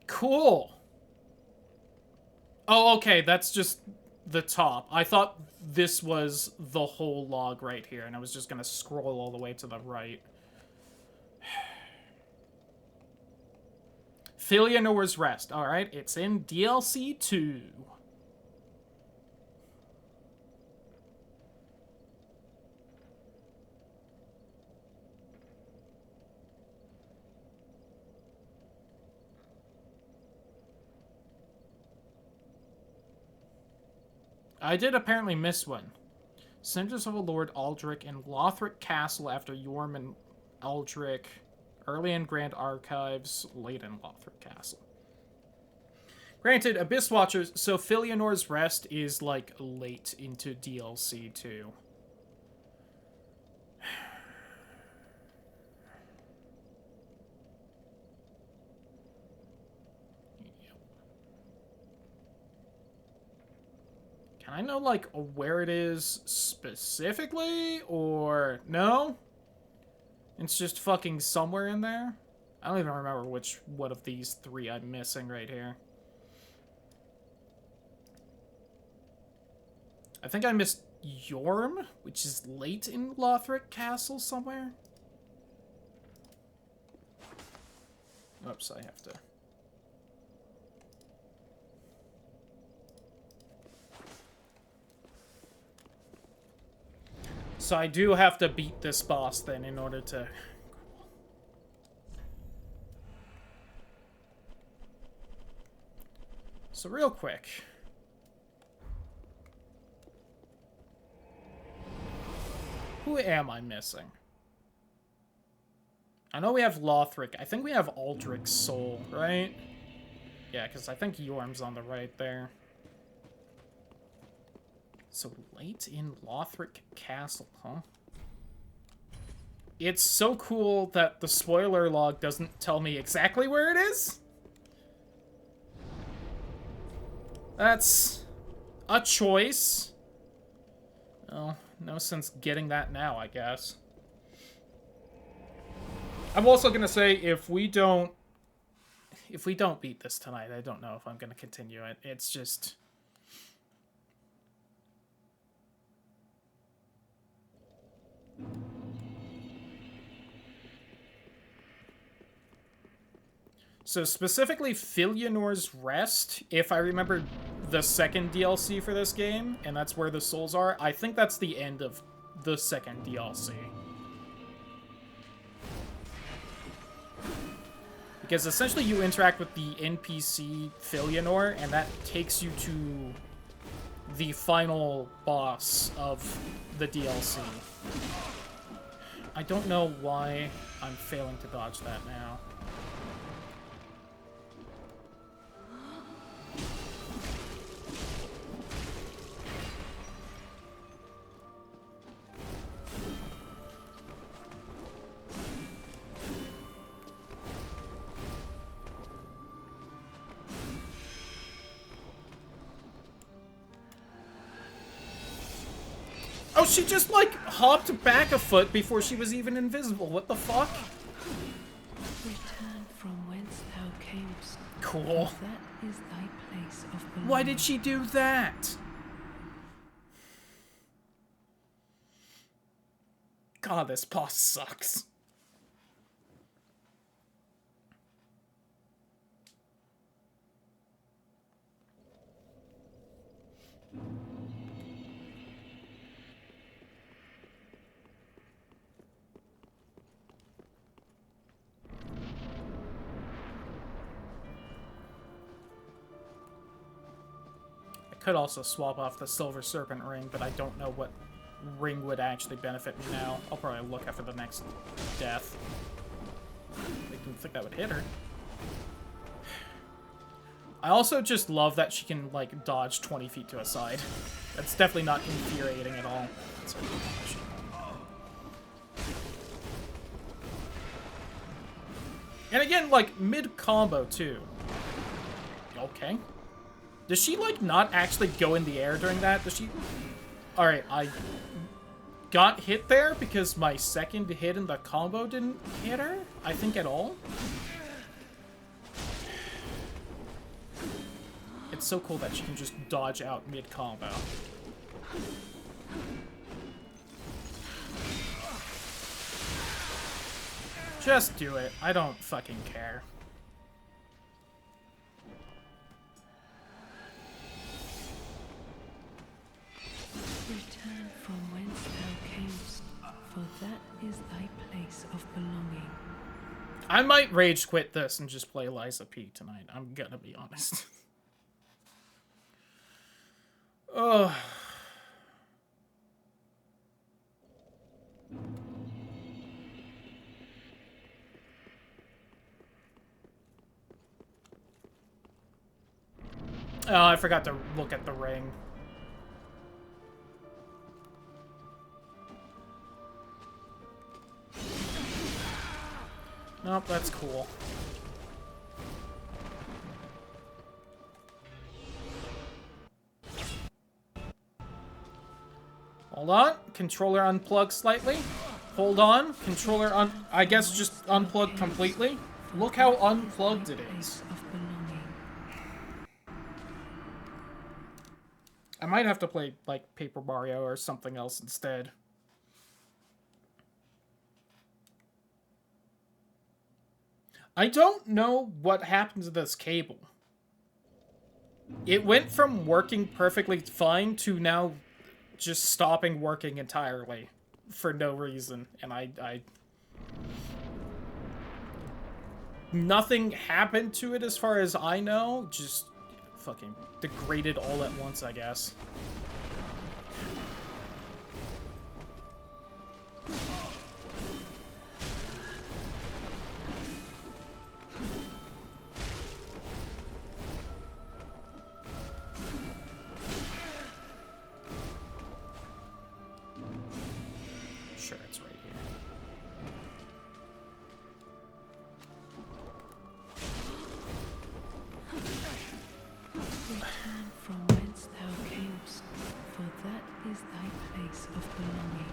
A: Cool. Oh, okay, that's just the top. I thought this was the whole log right here, and I was just gonna scroll all the way to the right. Filianor's Rest. Alright, it's in DLC 2. I did apparently miss one. Cinders of a Lord Aldrich in Lothric Castle after Yorm and Aldrich. Early in Grand Archives, late in Lothric Castle. Granted, Abyss Watchers, so Filianor's Rest is, like, late into DLC, too. Can I know, like, where it is specifically, or no? It's just fucking somewhere in there? I don't even remember which one of these three I'm missing right here. I think I missed Yorm, which is late in Lothric Castle somewhere. Oops, I have to... So I do have to beat this boss then in order to... So real quick... Who am I missing? I know we have Lothric. I think we have Aldrich's Soul, right? Yeah, because I think Yorm's on the right there. So late in Lothric Castle, huh? It's so cool that the spoiler log doesn't tell me exactly where it is. That's a choice. Oh, no sense getting that now, I guess. I'm also gonna say if we don't beat this tonight, I don't know if I'm gonna continue it. It's just... So specifically Filianor's Rest, if I remember the second DLC for this game, and that's where the souls are, I think that's the end of the second DLC. Because essentially you interact with the NPC Filianor, and that takes you to the final boss of the DLC. I don't know why I'm failing to dodge that now. Oh, she just, like, hopped back a foot before she was even invisible. What the fuck?
B: Return from whence thou camest.
A: Cool.
B: For that is thy place of belonging.
A: Why did she do that? God, this boss sucks. Could also swap off the Silver Serpent ring, but I don't know what ring would actually benefit me now. I'll probably look after the next death. I didn't think that would hit her. I also just love that she can, like, dodge 20 feet to a side. That's definitely not infuriating at all. And again, like, mid-combo, too. Okay. Does she, like, not actually go in the air during that? Does she... Alright, I got hit there because my second hit in the combo didn't hit her, I think, at all. It's so cool that she can just dodge out mid-combo. Just do it. I don't fucking care.
B: Return from whence thou camest, for that is thy place of belonging.
A: I might rage quit this and just play Liza P tonight. I'm gonna be honest. Ugh. Oh, I forgot to look at the ring. Nope, that's cool. Hold on. Controller unplugged slightly. Hold on. Controller I guess just unplugged completely. Look how unplugged it is.
B: Of belonging.
A: I might have to play, like, Paper Mario or something else instead. I don't know what happened to this cable. It went from working perfectly fine to now just stopping working entirely for no reason. And I nothing happened to it as far as I know. Just fucking degraded all at once, I guess. Sure, it's right here.
B: Return from whence thou camest, for that is thy place of belonging.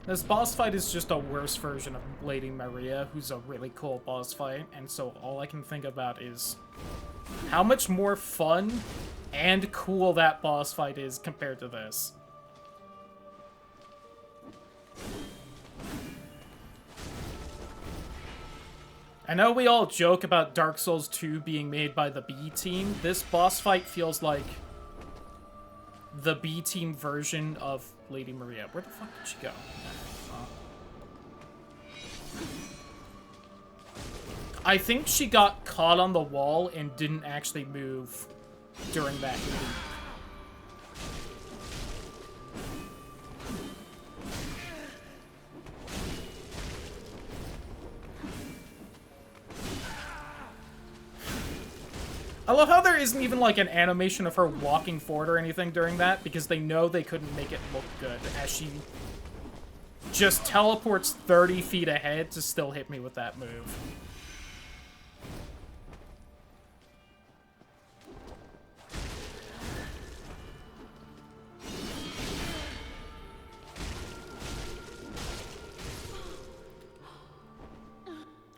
A: This boss fight is just a worse version of Lady Maria, who's a really cool boss fight, and so all I can think about is how much more fun and cool that boss fight is compared to this. I know we all joke about Dark Souls 2 being made by the B team. This boss fight feels like the B team version of Lady Maria. Where the fuck did she go? I think she got caught on the wall and didn't actually move during that leap. I love how there isn't even, like, an animation of her walking forward or anything during that, because they know they couldn't make it look good, as she just teleports 30 feet ahead to still hit me with that move.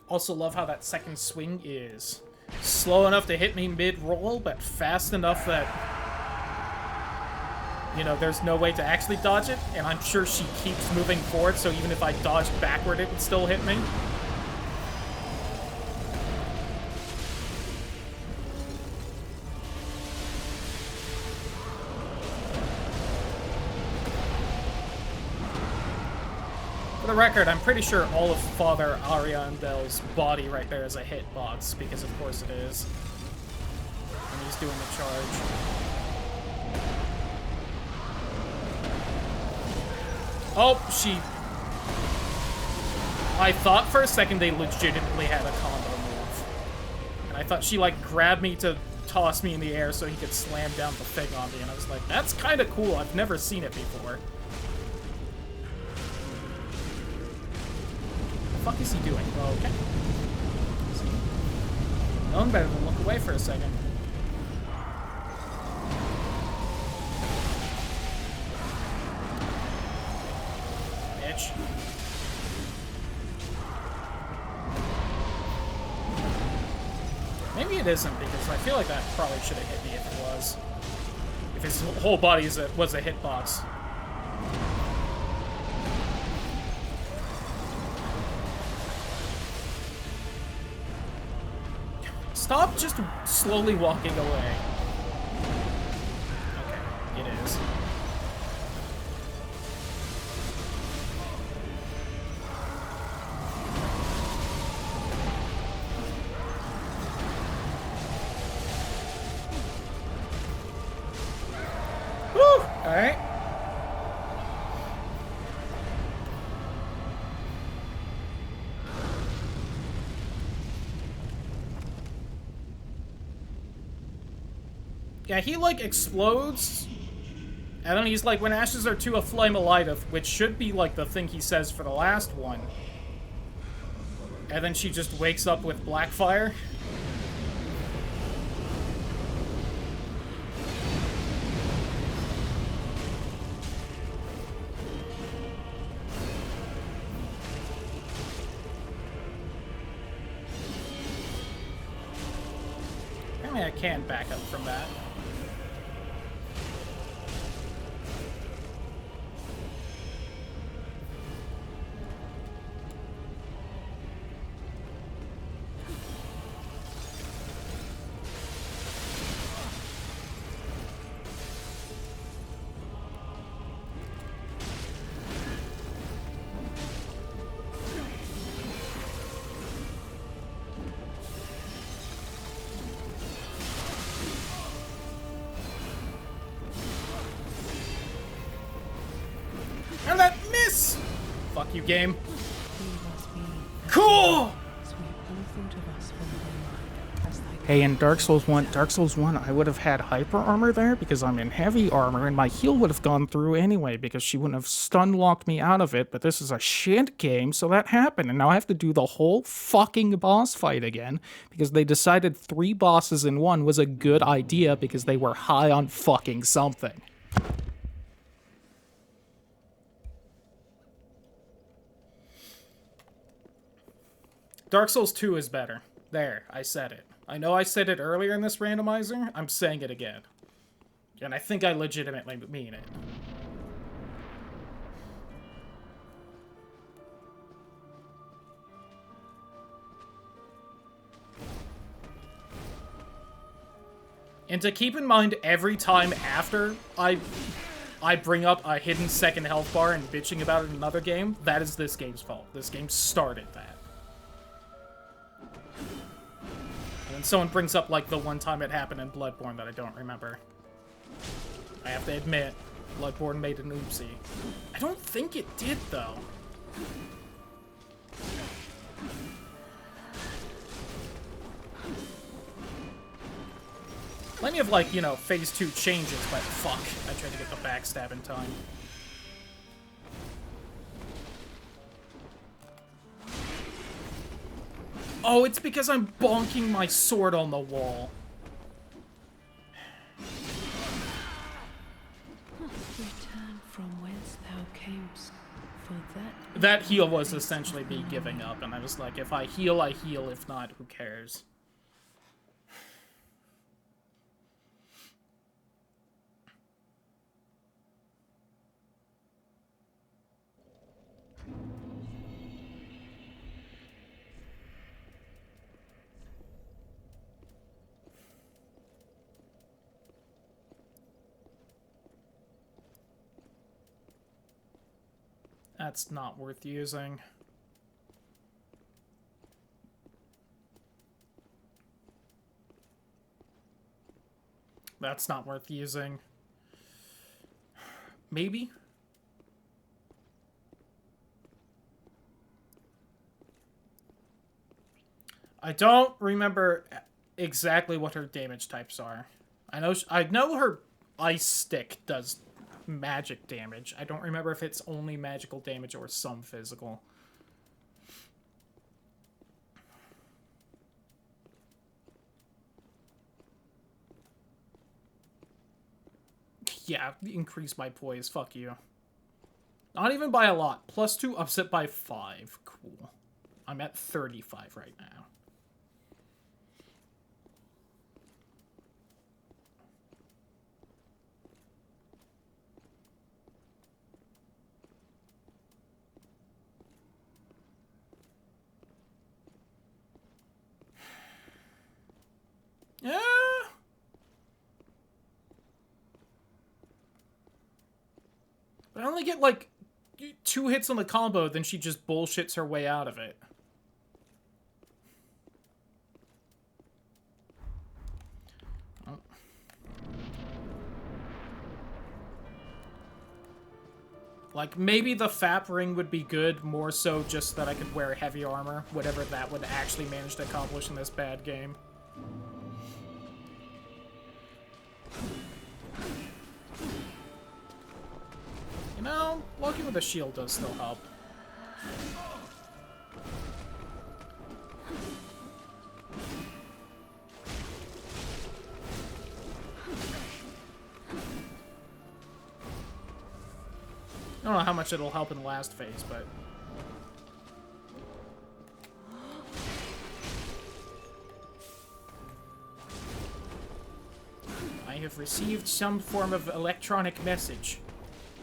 A: Also love how that second swing is slow enough to hit me mid-roll, but fast enough that, you know, there's no way to actually dodge it, and I'm sure she keeps moving forward, so even if I dodged backward, it would still hit me. For the record, I'm pretty sure all of Father Ariandel's body right there is a hitbox, because of course it is. And he's doing the charge. Oh, she... I thought for a second they legitimately had a combo move. And I thought she, like, grabbed me to toss me in the air so he could slam down the thing on me, and I was like, that's kind of cool, I've never seen it before. What the fuck is he doing? Oh, okay. Known better than look away for a second. Bitch. Maybe it isn't, because I feel like that probably should have hit me if it was. If his whole body was a hitbox. Stop just slowly walking away. Okay, it is. Woo! Alright. Yeah, he, like, explodes, and then he's like, when ashes are to a flame alighteth, which should be, like, the thing he says for the last one. And then she just wakes up with black fire. Apparently I can back up from that. And that miss! Fuck you, game. Cool! Hey, in Dark Souls 1, I would have had hyper armor there because I'm in heavy armor, and my heal would have gone through anyway because she wouldn't have stun locked me out of it, but this is a shit game, so that happened, and now I have to do the whole fucking boss fight again because they decided 3 bosses in one was a good idea because they were high on fucking something. Dark Souls 2 is better. There, I said it. I know I said it earlier in this randomizer, I'm saying it again. And I think I legitimately mean it. And to keep in mind every time after I bring up a hidden second health bar and bitching about it in another game, that is this game's fault. This game started that. And someone brings up, like, the one time it happened in Bloodborne that I don't remember. I have to admit, Bloodborne made an oopsie. I don't think it did, though. Plenty of, like, you know, phase 2 changes, but fuck. I tried to get the backstab in time. Oh, it's because I'm bonking my sword on the wall.
B: Return from whence thou camest, for
A: That heal was essentially me giving up, and I was like, if I heal, I heal. If not, who cares? That's not worth using. That's not worth using. Maybe? I don't remember exactly what her damage types are. I know her ice stick does magic damage. I don't remember if it's only magical damage or some physical. Yeah, increase my poise. Fuck you. Not even by a lot. +2 upset by 5. Cool. I'm at 35 right now. only get, like, 2 hits on the combo, then she just bullshits her way out of it. Oh. Like, maybe the FAP ring would be good, more so just that I could wear heavy armor, whatever that would actually manage to accomplish in this bad game. You know, walking with a shield does still help. I don't know how much it'll help in the last phase, but... I have received some form of electronic message.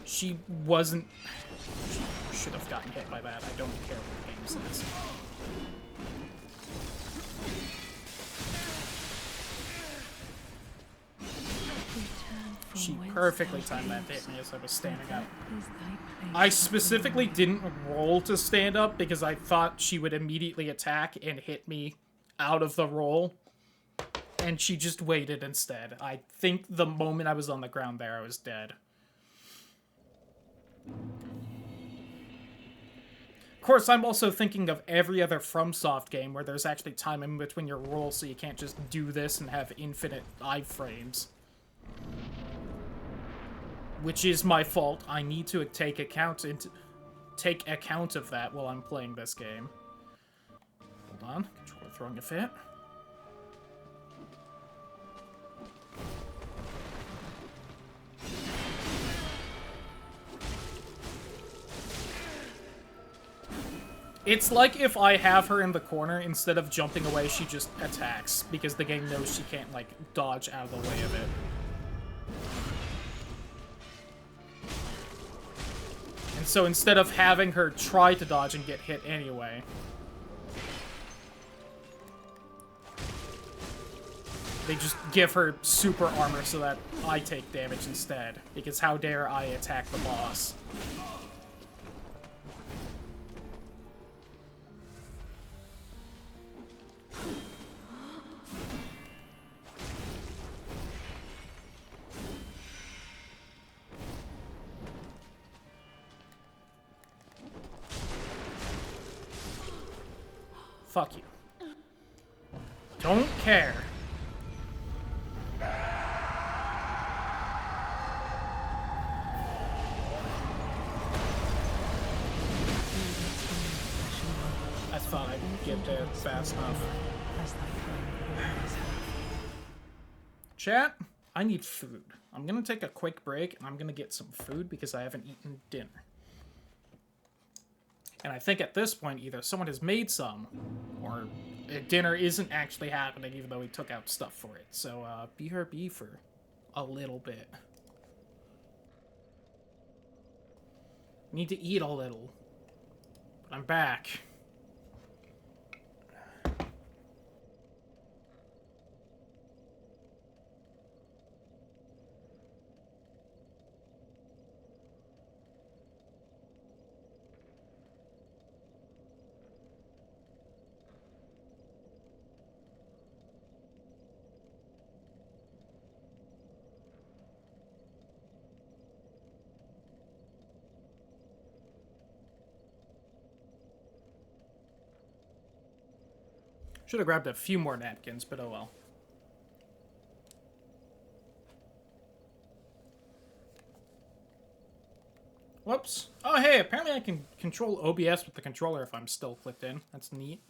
A: She wasn't... She should have gotten hit by that. I don't care what the game says. She perfectly timed that to hit me as I was standing up. I specifically didn't roll to stand up because I thought she would immediately attack and hit me out of the roll. And she just waited instead. I think the moment I was on the ground there, I was dead. Of course, I'm also thinking of every other FromSoft game where there's actually time in between your rolls, so you can't just do this and have infinite iframes. Which is my fault. I need to take account of that while I'm playing this game. Hold on. Controller throwing a fit. It's like if I have her in the corner, instead of jumping away, she just attacks, because the game knows she can't, like, dodge out of the way of it. And so instead of having her try to dodge and get hit anyway, they just give her super armor so that I take damage instead, because how dare I attack the boss. Fuck you. Don't care. I thought I'd get there fast enough. Chat, I need food. I'm gonna take a quick break and I'm gonna get some food because I haven't eaten dinner. And I think at this point, either someone has made some, or dinner isn't actually happening, even though we took out stuff for it. So, BRB for a little bit. Need to eat a little. But I'm back. Should have grabbed a few more napkins, but oh well. Whoops. Oh, hey, apparently I can control OBS with the controller if I'm still clicked in. That's neat.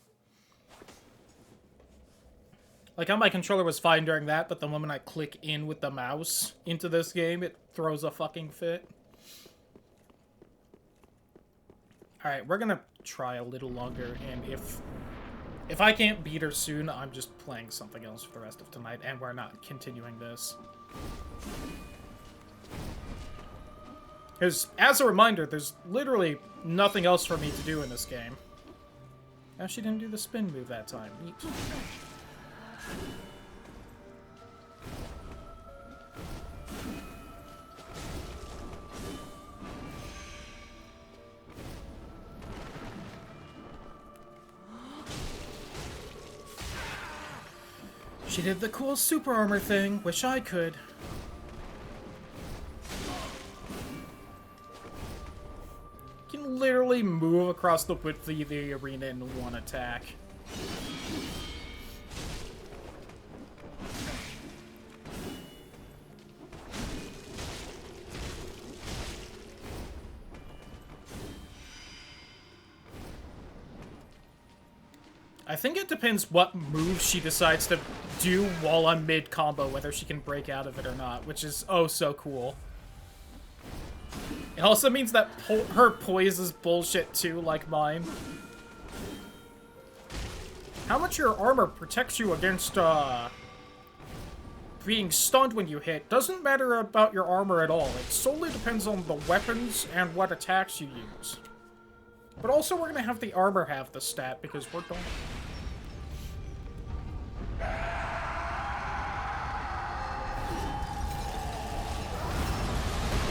A: Like how my controller was fine during that, but the moment I click in with the mouse into this game, it throws a fucking fit. Alright, we're gonna try a little longer, and if I can't beat her soon, I'm just playing something else for the rest of tonight, and we're not continuing this. Because, as a reminder, there's literally nothing else for me to do in this game. Oh, she didn't do the spin move that time. Neat. She did the cool super armor thing. Wish I could. You can literally move across the width of the arena in one attack. I think it depends what move she decides to do while I'm mid-combo, whether she can break out of it or not, which is oh so cool. It also means that her poise is bullshit too, like mine. How much your armor protects you against, being stunned when you hit doesn't matter about your armor at all. It solely depends on the weapons and what attacks you use. But also we're gonna have the armor have the stat because we're done.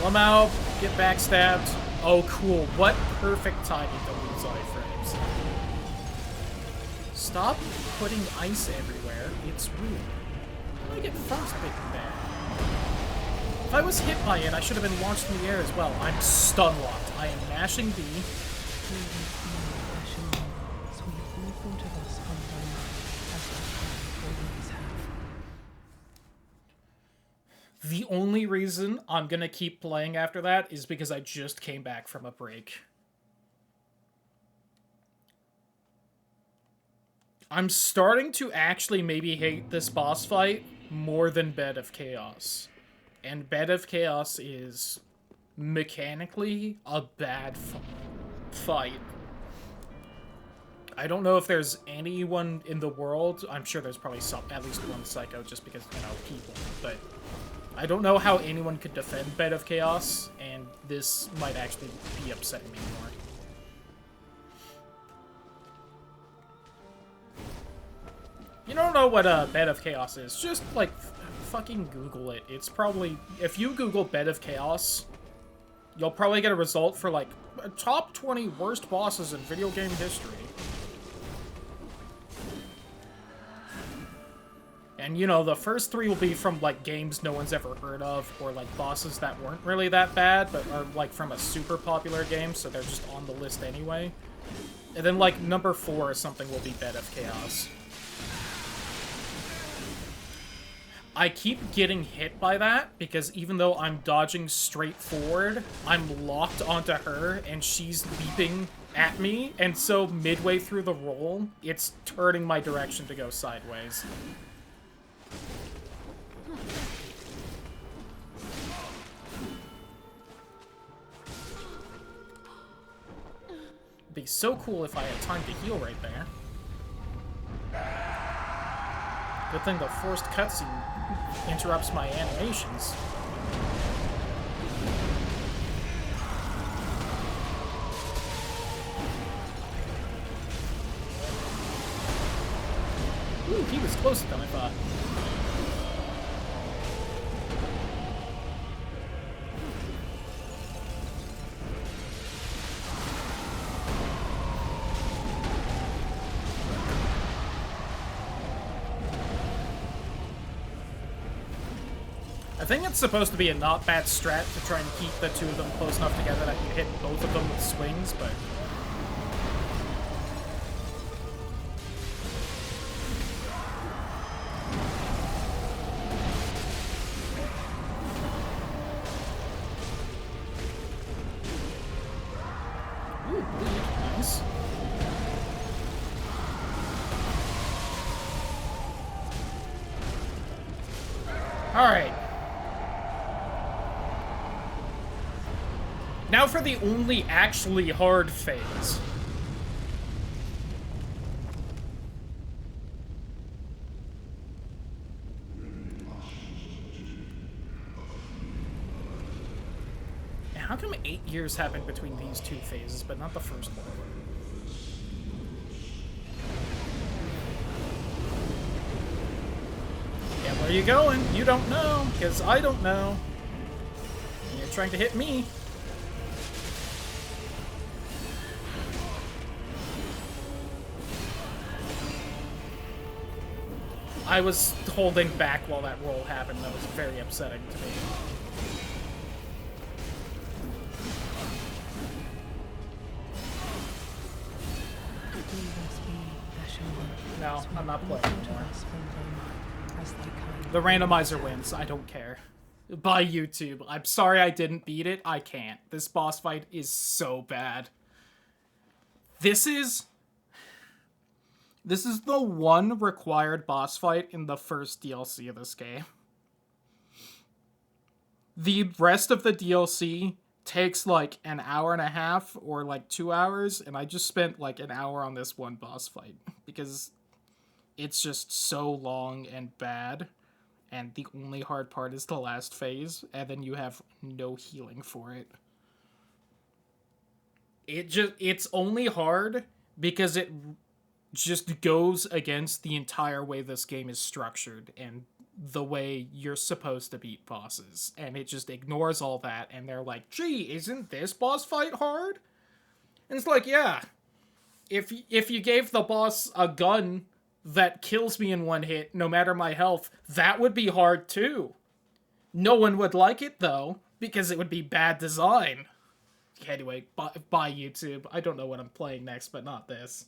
A: I'm out, get backstabbed. Oh cool, what perfect timing to lose iframes. Stop putting ice everywhere, it's rude. How do I get frostbitten there? If I was hit by it, I should have been launched in the air as well. I'm stun locked. I am mashing B. The only reason I'm gonna keep playing after that is because I just came back from a break. I'm starting to actually maybe hate this boss fight more than Bed of Chaos. And Bed of Chaos is mechanically a bad fight. I don't know if there's anyone in the world, I'm sure there's probably at least one psycho just because, you know, people, but I don't know how anyone could defend Bed of Chaos, and this might actually be upsetting me more. You don't know what Bed of Chaos is, just, like, fucking Google it. It's probably, if you Google Bed of Chaos, you'll probably get a result for, like, top 20 worst bosses in video game history. And, you know, the first 3 will be from, like, games no one's ever heard of, or, like, bosses that weren't really that bad, but are, like, from a super popular game, so they're just on the list anyway. And then, like, number 4 or something will be Bed of Chaos. I keep getting hit by that, because even though I'm dodging straight forward, I'm locked onto her, and she's leaping at me, and so midway through the roll, it's turning my direction to go sideways. It'd be so cool if I had time to heal right there. Good thing the forced cutscene interrupts my animations. Ooh, he was closer than I thought. I think it's supposed to be a not bad strat to try and keep the 2 of them close enough together that you hit both of them with swings, but... Ooh, bleed. Nice. Alright. Now for the only actually hard phase. How come 8 years happened between these 2 phases, but not the first one? Yeah, where are you going? You don't know, because I don't know. And you're trying to hit me. I was holding back while that roll happened. That was very upsetting to me. No, I'm not playing anymore. The randomizer wins. I don't care. Bye, YouTube. I'm sorry I didn't beat it. I can't. This boss fight is so bad. This is the one required boss fight in the first DLC of this game. The rest of the DLC takes like an hour and a half or like 2 hours, and I just spent like an hour on this one boss fight because it's just so long and bad, and the only hard part is the last phase, and then you have no healing for it. It's only hard because it just goes against the entire way this game is structured and the way you're supposed to beat bosses, and it just ignores all that, and they're like, gee, isn't this boss fight hard? And it's like, yeah, if you gave the boss a gun that kills me in one hit, no matter my health, that would be hard too. No one would like it, though, because it would be bad design. Anyway, bye YouTube. I don't know what I'm playing next, but not this.